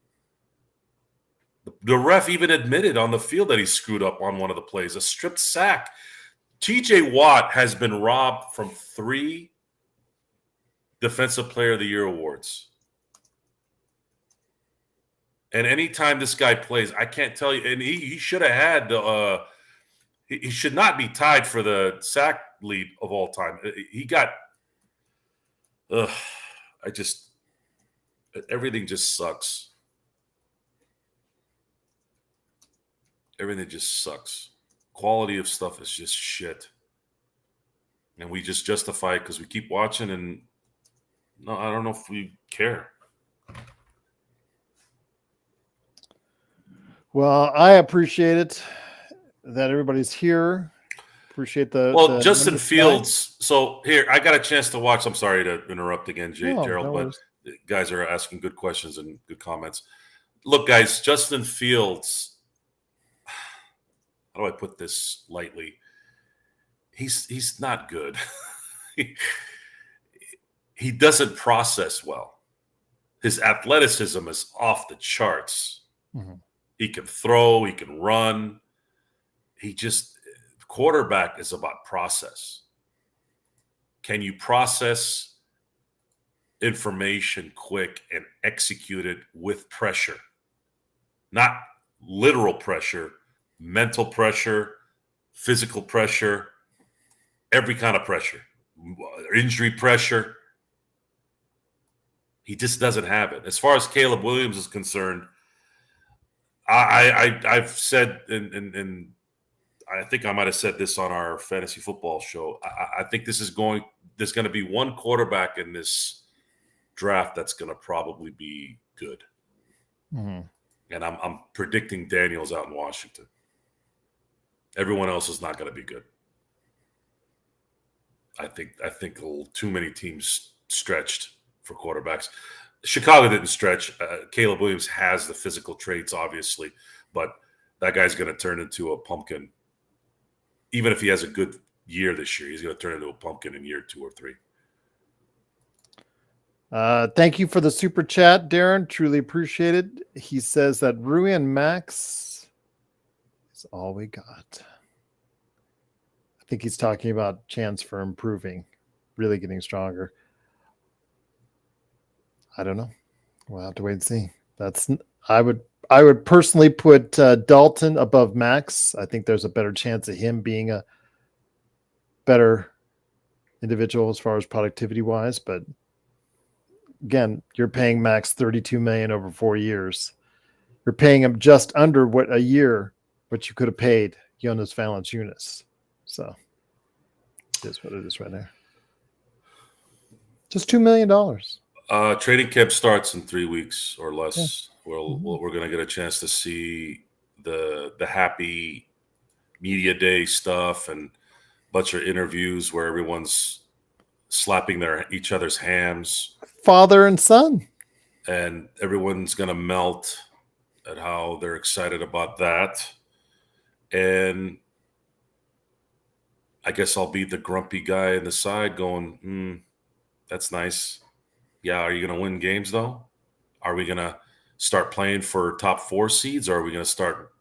The ref even admitted on the field that he screwed up on one of the plays, a stripped sack. TJ Watt has been robbed from 3 Defensive Player of the Year awards. And anytime this guy plays, I can't tell you, and he should have had he should not be tied for the sack lead of all time. He got everything just sucks. Everything just sucks. Quality of stuff is just shit. And we just justify it because we keep watching, and no, I don't know if we care. Well, I appreciate it that everybody's here. Appreciate the Justin Fields. So here, I got a chance to watch. I'm sorry to interrupt again, Gerald, but guys are asking good questions and good comments. Look, guys, Justin Fields. How do I put this lightly? He's not good. He doesn't process well. His athleticism is off the charts. Mm-hmm. He can throw, he can run. Quarterback is about process. Can you process information quick and execute it with pressure? Not literal pressure, mental pressure, physical pressure, every kind of pressure, injury pressure. He just doesn't have it. As far as Caleb Williams is concerned, I've said, and I think I might have said this on our fantasy football show. I think there's going to be one quarterback in this draft that's going to probably be good. Mm-hmm. And I'm predicting Daniels out in Washington. Everyone else is not going to be good. I think a little too many teams stretched for quarterbacks. Chicago didn't stretch. Caleb Williams has the physical traits, obviously, but that guy's going to turn into a pumpkin. Even if he has a good year this year, he's going to turn into a pumpkin in year 2 or 3. Thank you for the super chat, Darren. Truly appreciate it. He says that Rui and Max is all we got. I think he's talking about chance for improving, really getting stronger. I don't know. We'll have to wait and see. I would personally put Dalton above Max. I think there's a better chance of him being a better individual as far as productivity wise. But again, you're paying Max $32 million over 4 years. You're paying him just under what you could have paid Jonas Valanciunas. So that's what it is right there. Just $2 million. Training camp starts in 3 weeks or less. Yeah. We're going to get a chance to see the happy media day stuff and a bunch of interviews where everyone's slapping each other's hams. Father and son. And everyone's going to melt at how they're excited about that. And I guess I'll be the grumpy guy in the side going, that's nice. Yeah, are you going to win games, though? Are we going to start playing for top 4 seeds, or are we going to start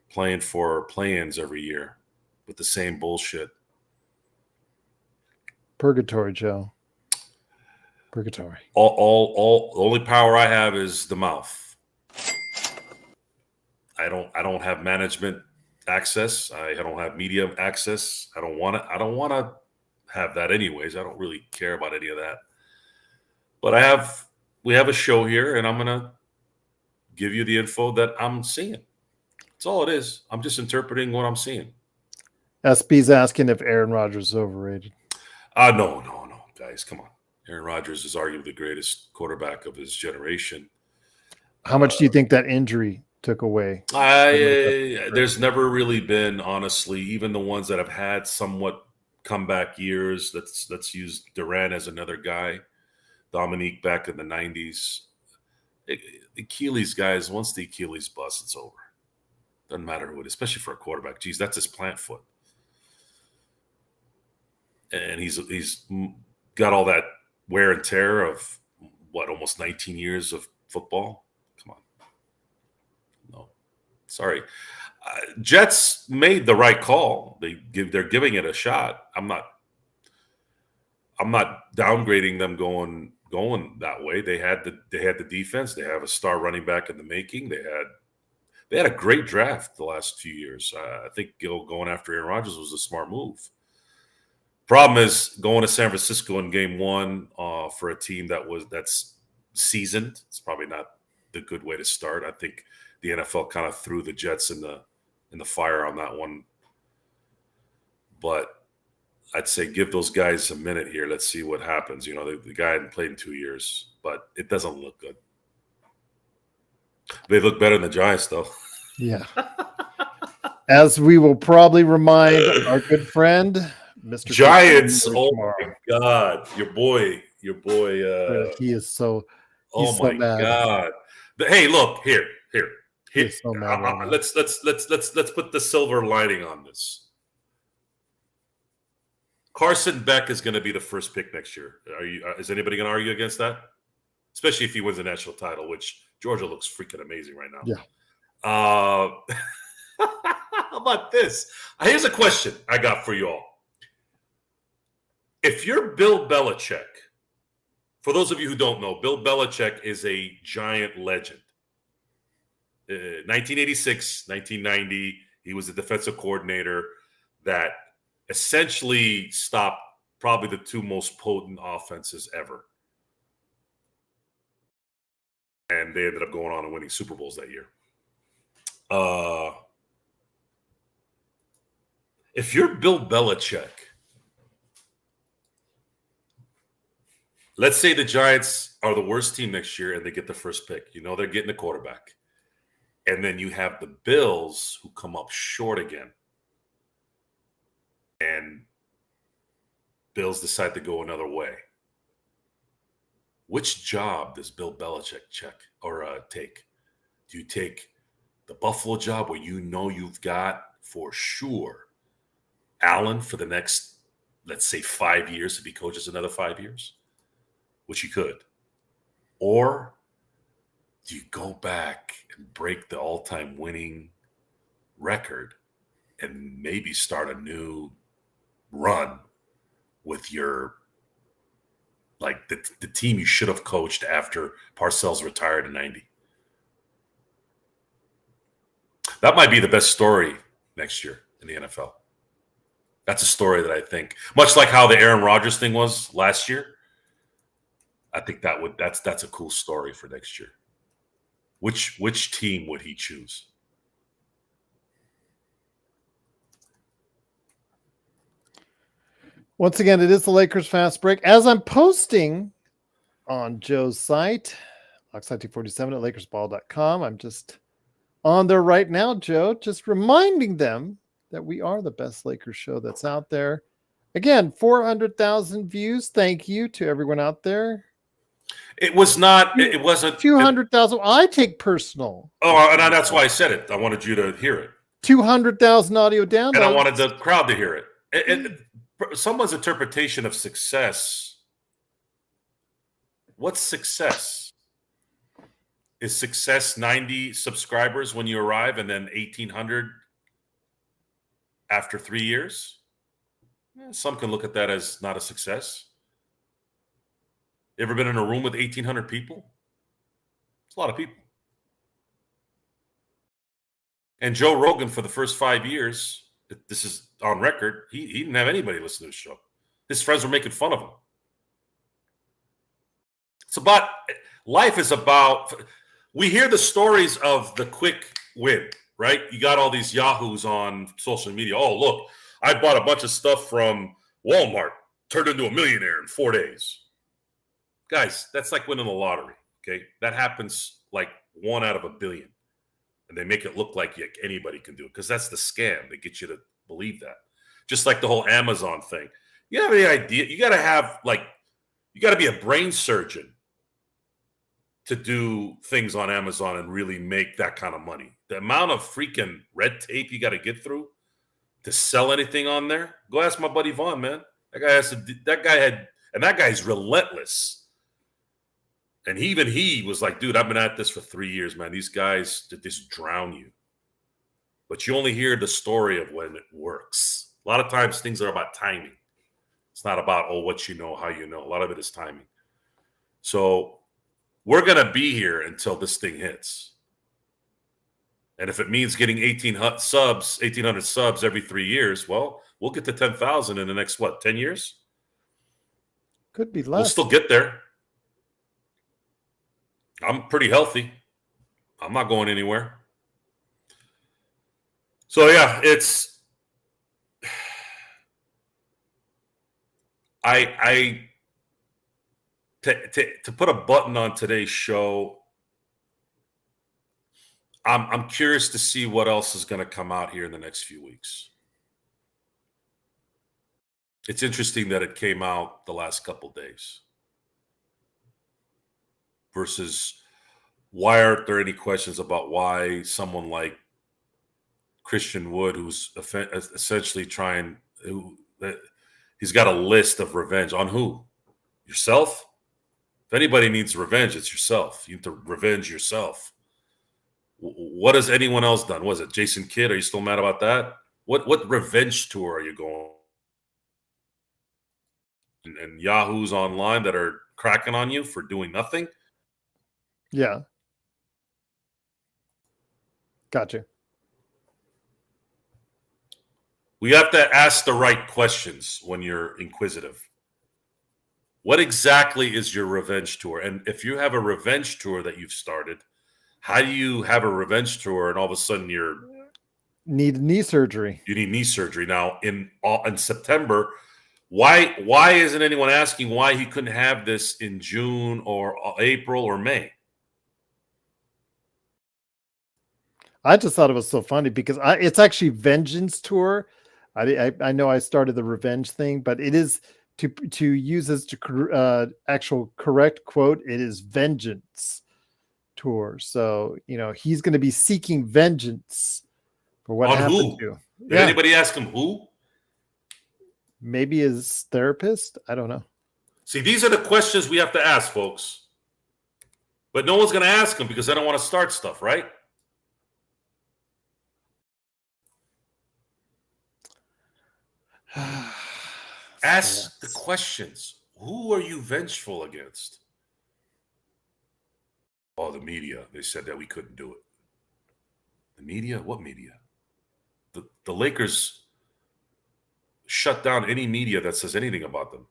playing for play-ins every year with the same bullshit? Purgatory, Joe. Purgatory. All the only power I have is the mouth. I don't have management access. I don't have media access. I don't want to have that anyways. I don't really care about any of that. But we have a show here, and I'm going to give you the info that I'm seeing. That's all it is. I'm just interpreting what I'm seeing. SB's asking if Aaron Rodgers is overrated. No, guys, come on. Aaron Rodgers is arguably the greatest quarterback of his generation. How much do you think that injury took away? There's never really been, honestly, even the ones that have had somewhat comeback years. Let's use Durant as another guy. Dominique back in the 90s. Achilles, guys, once the Achilles busts, it's over. Doesn't matter who it is, especially for a quarterback. Geez, that's his plant foot. And he's got all that wear and tear of almost 19 years of football. Come on. No, sorry. Jets made the right call. They're giving it a shot. I'm not downgrading them going that way. They had the defense. They have a star running back in the making. They had a great draft the last few years. I think going after Aaron Rodgers was a smart move. Problem is going to San Francisco in game one for a team that's seasoned. It's probably not the good way to start. I think the NFL kind of threw the Jets in the fire on that one. But I'd say give those guys a minute here. Let's see what happens. You know, the guy hadn't played in 2 years, but it doesn't look good. They look better than the Giants, though. Yeah. As we will probably remind our good friend, Mr. Giants. Oh my God, your boy. He is so. Oh my God. Hey, look here. He's so mad right now. Let's put the silver lining on this. Carson Beck is going to be the first pick next year. Is anybody going to argue against that? Especially if he wins the national title, which Georgia looks freaking amazing right now. Yeah. How about this? Here's a question I got for you all. If you're Bill Belichick, for those of you who don't know, Bill Belichick is a Giant legend. 1986, 1990, he was the defensive coordinator that essentially stopped probably the two most potent offenses ever. And they ended up going on and winning Super Bowls that year. If you're Bill Belichick, let's say the Giants are the worst team next year and they get the first pick. You know they're getting a quarterback. And then you have the Bills who come up short again. And Bills decide to go another way. Which job does Bill Belichick take? Do you take the Buffalo job where you know you've got for sure Allen for the next, let's say, 5 years if he coaches another 5 years, which he could? Or do you go back and break the all-time winning record and maybe start a new run with your, like, the team you should have coached after Parcells retired in 90? That might be the best story next year in the NFL. That's a story that I think, much like how the Aaron Rodgers thing was last year, I think that's a cool story for next year. Which team would he choose? Once again, it is the Lakers Fast Break. As I'm posting on Joe's site, Oxide247 at LakersBall.com. I'm just on there right now, Joe, just reminding them that we are the best Lakers show that's out there. Again, 400,000 views. Thank you to everyone out there. It wasn't 200,000. I take personal. Oh, and that's why I said it. I wanted you to hear it. 200,000 audio downloads. And I wanted the crowd to hear it. And someone's interpretation of success. What's success? Is success 90 subscribers when you arrive and then 1,800 after 3 years? Some can look at that as not a success. Ever been in a room with 1,800 people? It's a lot of people. And Joe Rogan, for the first 5 years, this is on record, he didn't have anybody listen to the show. His friends were making fun of him. Life is about, we hear the stories of the quick win, right? You got all these yahoos on social media. Oh, look, I bought a bunch of stuff from Walmart, turned into a millionaire in 4 days. Guys, that's like winning the lottery, okay? That happens like 1 out of a billion. And they make it look like anybody can do it because that's the scam. They get you to believe that. Just like the whole Amazon thing. You have any idea? You got to be a brain surgeon to do things on Amazon and really make that kind of money. The amount of freaking red tape you got to get through to sell anything on there. Go ask my buddy Vaughn, man. That guy had And that guy's relentless. And even he was like, dude, I've been at this for 3 years, man. These guys just drown you. But you only hear the story of when it works. A lot of times things are about timing. It's not about, what you know, how you know. A lot of it is timing. So we're going to be here until this thing hits. And if it means getting 1,800 subs every 3 years, well, we'll get to 10,000 in the next, 10 years? Could be less. We'll still get there. I'm pretty healthy. I'm not going anywhere. So, yeah, it's to put a button on today's show, I'm curious to see what else is going to come out here in the next few weeks. It's interesting that it came out the last couple days versus why aren't there any questions about why someone like Christian Wood, who's essentially he's got a list of revenge on who? Yourself? If anybody needs revenge, it's yourself. You need to revenge yourself. What has anyone else done? Was it Jason Kidd? Are you still mad about that? What revenge tour are you going? And Yahoos online that are cracking on you for doing nothing? Yeah. Gotcha. We have to ask the right questions when you're inquisitive. What exactly is your revenge tour? And if you have a revenge tour that you've started, how do you have a revenge tour and all of a sudden need knee surgery? You need knee surgery now in September. Why isn't anyone asking why he couldn't have this in June or April or May? I just thought it was so funny because it's actually Vengeance Tour. I know I started the revenge thing, but it is to use as actual correct quote. It is Vengeance Tour. So he's going to be seeking vengeance for what happened to. Did anybody ask him who? Maybe his therapist. I don't know. See, these are the questions we have to ask, folks. But no one's going to ask them because they don't want to start stuff, right? Ask the questions. Who are you vengeful against? Oh, the media. They said that we couldn't do it. The media? What media? The Lakers shut down any media that says anything about them.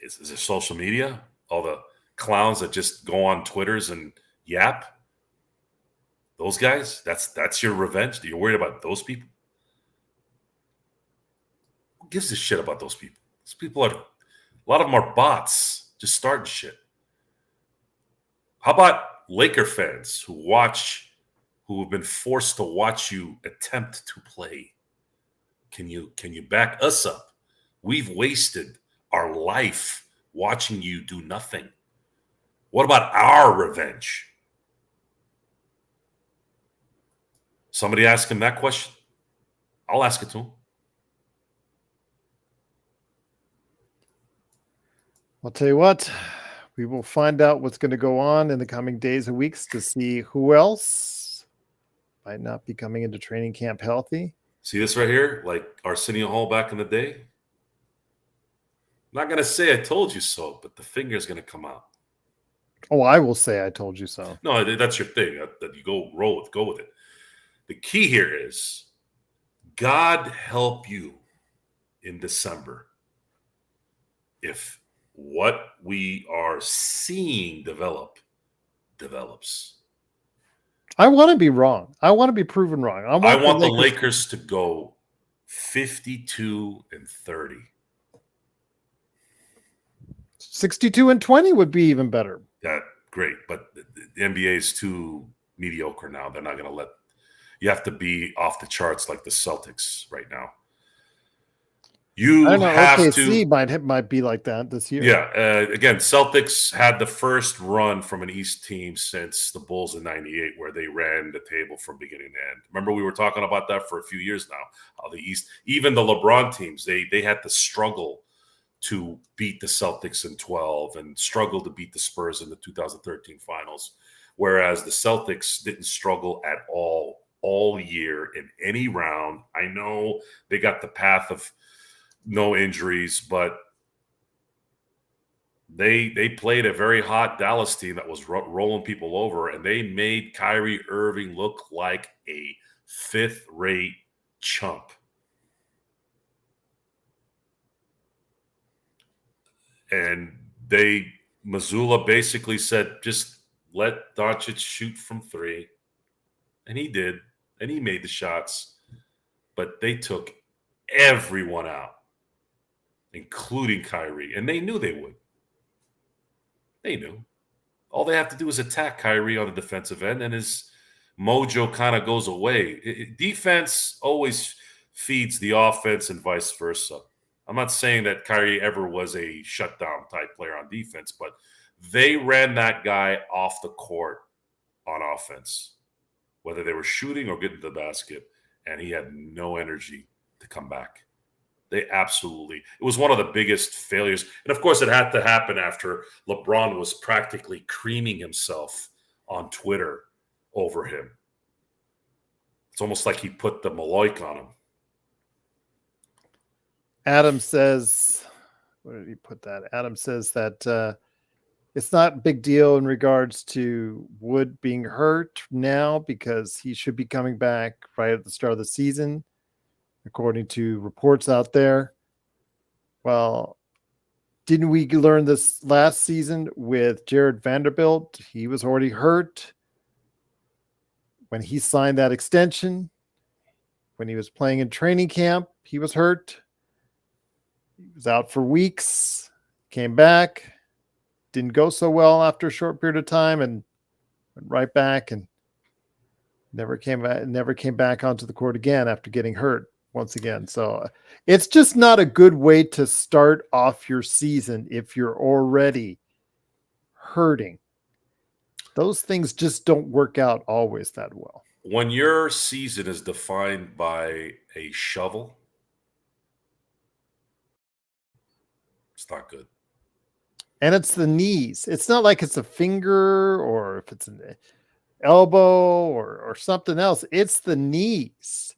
Is it social media? All the clowns that just go on Twitters and yap? Those guys? That's your revenge? You're worried about those people? Who gives a shit about those people? Those people a lot of them are bots, just starting shit. How about Laker fans who have been forced to watch you attempt to play? Can you back us up? We've wasted our life watching you do nothing. What about our revenge? Somebody ask him that question. I'll ask it to him. I'll tell you what, we will find out what's going to go on in the coming days and weeks to see who else might not be coming into training camp healthy. See this right here? Like Arsenio Hall back in the day? I'm not going to say I told you so, but the finger's going to come out. Oh, I will say I told you so. No, that's your thing. That you go with it. The key here is God help you in December if what we are seeing develops. I want to be wrong. I want to be proven wrong. I want the Lakers to go 52-30. 62-20 would be even better. Yeah, great. But the NBA is too mediocre now. They're not going to let – you have to be off the charts like the Celtics right now. You I don't know. have OKC to. might be like that this year. Yeah. Again, Celtics had the first run from an East team since the Bulls in '98, where they ran the table from beginning to end. Remember, we were talking about that for a few years now. How the East, even the LeBron teams, they had to struggle to beat the Celtics in 12 and struggle to beat the Spurs in the 2013 finals. Whereas the Celtics didn't struggle at all year in any round. I know they got the path of no injuries, but they played a very hot Dallas team that was rolling people over, and they made Kyrie Irving look like a fifth-rate chump. And Missoula basically said, just let Doncic shoot from three. And he did. And he made the shots. But they took everyone out, including Kyrie. And they knew they would. They knew. All they have to do is attack Kyrie on the defensive end, and his mojo kind of goes away. Defense always feeds the offense and vice versa. I'm not saying that Kyrie ever was a shutdown type player on defense, but they ran that guy off the court on offense, whether they were shooting or getting to the basket, and he had no energy to come back. It was one of the biggest failures. And of course, it had to happen after LeBron was practically creaming himself on Twitter over him. It's almost like he put the Maloik on him. Adam says, where did he put that? Adam says that it's not a big deal in regards to Wood being hurt now because he should be coming back right at the start of the season, according to reports out there. Well, didn't we learn this last season with Jared Vanderbilt? He was already hurt when he signed that extension. When he was playing in training camp, he was hurt. He was out for weeks, came back, didn't go so well after a short period of time, and went right back and never came back onto the court again after getting hurt once again. So it's just not a good way to start off your season if you're already hurting. Those things just don't work out always that well. When your season is defined by a shovel, it's not good. And it's the knees. It's not like it's a finger or if it's an elbow or something else. It's the knees.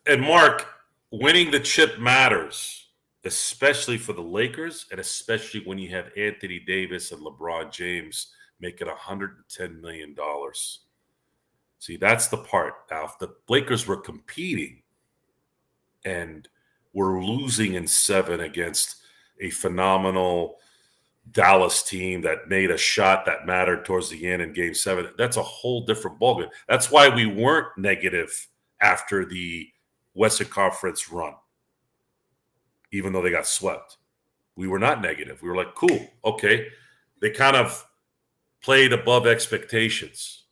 And Mark, winning the chip matters, especially for the Lakers, and especially when you have Anthony Davis and LeBron James making $110 million. See, that's the part. Now, if the Lakers were competing and were losing in 7 against a phenomenal Dallas team that made a shot that mattered towards the end in Game 7, that's a whole different ballgame. That's why we weren't negative after the Western Conference run, even though they got swept. We were not negative. We were like, cool, okay. They kind of played above expectations.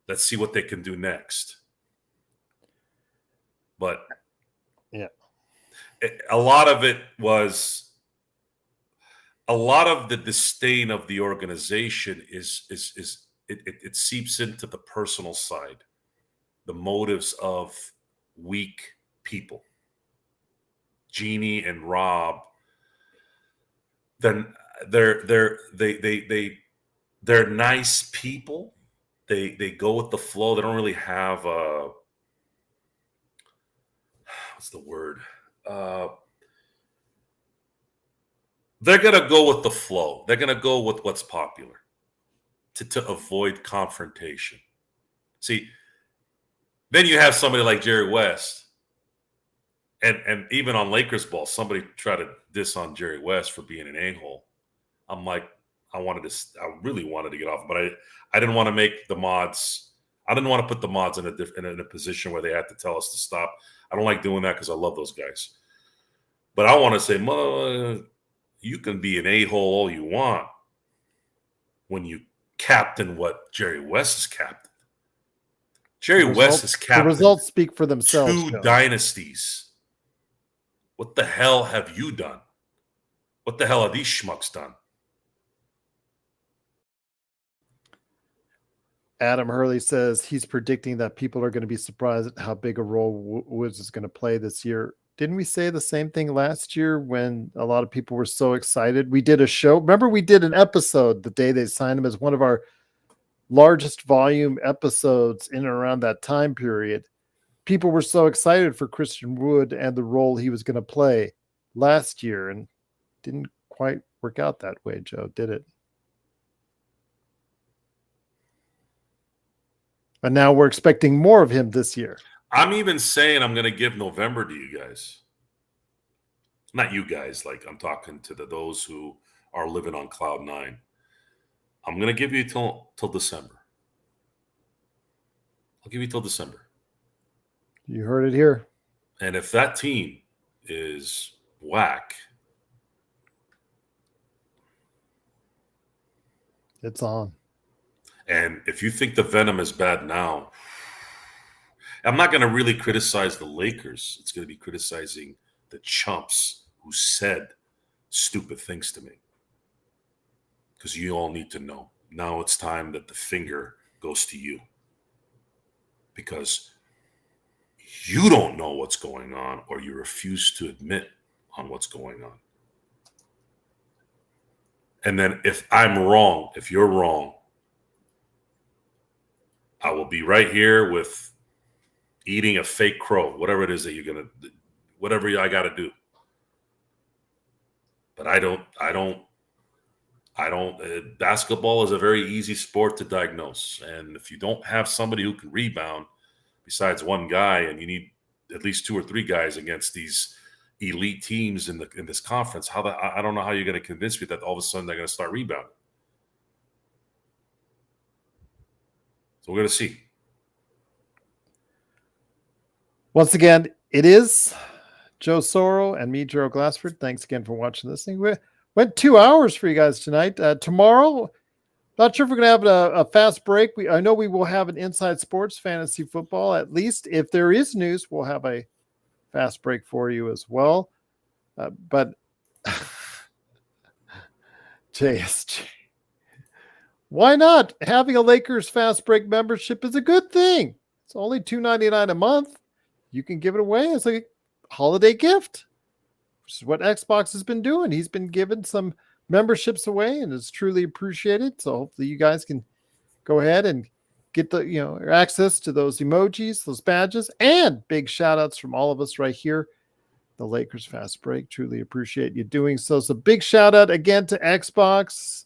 Let's see what they can do next. But yeah, a lot of it was a lot of the disdain of the organization is it seeps into the personal side, the motives of weak people. Jeannie and Rob, then they're nice people. They go with the flow. They don't really have what's the word? They're gonna go with the flow. They're gonna go with what's popular to avoid confrontation. See, then you have somebody like Jerry West, and even on Lakers ball, somebody tried to diss on Jerry West for being an a-hole. I'm like, I really wanted to get off, but I didn't want to make the mods. I didn't want to put the mods in a position where they had to tell us to stop. I don't like doing that because I love those guys. But I want to say, you can be an a-hole all you want when you captain what Jerry West is captain. Jerry West is captain. The results speak for themselves. 2 dynasties. What the hell have you done? What the hell are these schmucks done? Adam Hurley says he's predicting that people are going to be surprised at how big a role Woods is going to play this year. Didn't we say the same thing last year when a lot of people were so excited? We did a show. Remember, we did an episode the day they signed him as one of our largest volume episodes in and around that time period. People were so excited for Christian Wood and the role he was going to play last year, and didn't quite work out that way, Joe, did it? And now we're expecting more of him this year. I'm even saying I'm going to give November to you guys. Not you guys, like I'm talking to those who are living on cloud nine. I'm going to give you till December. I'll give you till December. You heard it here. And if that team is whack, it's on. And if you think the Venom is bad now, I'm not going to really criticize the Lakers. It's going to be criticizing the chumps who said stupid things to me. Because you all need to know. Now it's time that the finger goes to you. Because you don't know what's going on, or you refuse to admit on what's going on. And then if I'm wrong, if you're wrong, I will be right here with eating a fake crow, whatever it is that you're going to, whatever I got to do. But I don't, basketball is a very easy sport to diagnose. And if you don't have somebody who can rebound besides one guy, and you need at least 2 or 3 guys against these elite teams in this conference, I don't know how you're going to convince me that all of a sudden they're going to start rebounding. So we're going to see. Once again, it is Joe Soro and me, Gerald Glassford. Thanks again for watching this thing. We went 2 hours for you guys tonight. Tomorrow, not sure if we're going to have a fast break. I know we will have an Inside Sports Fantasy Football. At least if there is news, we'll have a fast break for you as well. But JSJ. Why not? Having a Lakers Fast Break membership is a good thing. It's only $2.99 a month. You can give it away as a holiday gift, which is what Xbox has been doing. He's been giving some memberships away, and it's truly appreciated. So hopefully you guys can go ahead and get the access to those emojis, those badges, and big shout outs from all of us right here. The Lakers Fast Break. Truly appreciate you doing so. So big shout out again to Xbox,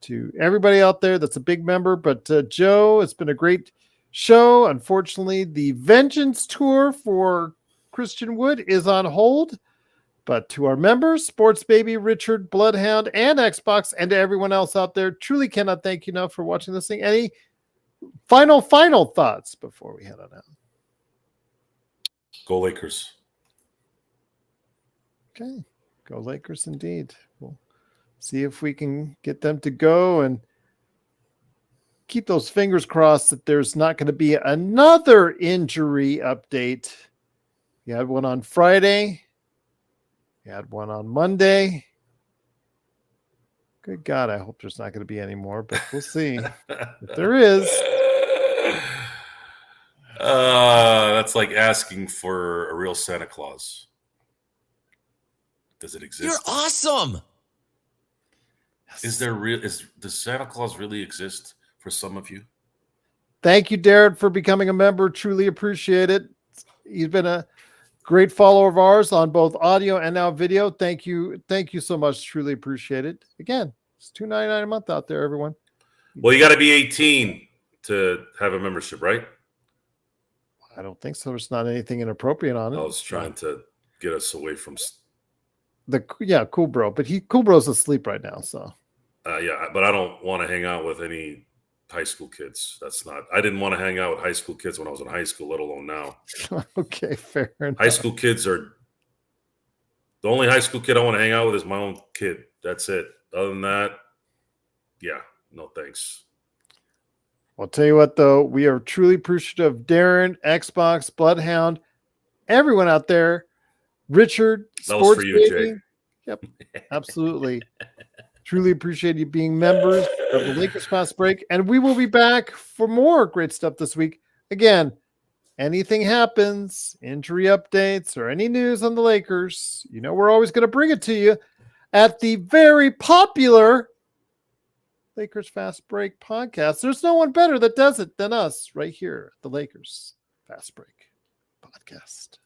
to everybody out there that's a big member. But Joe, it's been a great show. Unfortunately, the Vengeance Tour for Christian Wood is on hold. But to our members, Sports Baby, Richard, Bloodhound, and Xbox, and to everyone else out there, truly cannot thank you enough for watching this thing. Any final thoughts before we head on out? Go Lakers. Okay. Go Lakers indeed. We'll see if we can get them to go, and keep those fingers crossed that there's not going to be another injury update. You had one on Friday. You had one on Monday. Good God, I hope there's not going to be any more, but we'll see. If there is. That's like asking for a real Santa Claus. Does it exist? You're awesome. Does Santa Claus really exist for some of you? Thank you, Darren, for becoming a member. Truly appreciate it. You've been a great follower of ours on both audio and now video. Thank you so much. Truly appreciate it. Again, it's $2.99 a month out there, everyone. Well, you got to be 18 to have a membership, right? I don't think so. There's not anything inappropriate on it. I was trying to get us away from Cool Bro, but Cool Bro's asleep right now, so. But I don't want to hang out with any high school kids. I didn't want to hang out with high school kids when I was in high school, let alone now. Okay, fair enough. High school kids are the only high school kid I want to hang out with is my own kid. That's it. Other than that, yeah, no thanks. I'll tell you what, though, we are truly appreciative of Darren, Xbox, Bloodhound, everyone out there Richard, That was Sports for you, Baby. Jake. Yep, absolutely. Truly appreciate you being members of the Lakers Fast Break. And we will be back for more great stuff this week. Again, anything happens, injury updates, or any news on the Lakers, you know we're always going to bring it to you at the very popular Lakers Fast Break podcast. There's no one better that does it than us right here at the Lakers Fast Break podcast.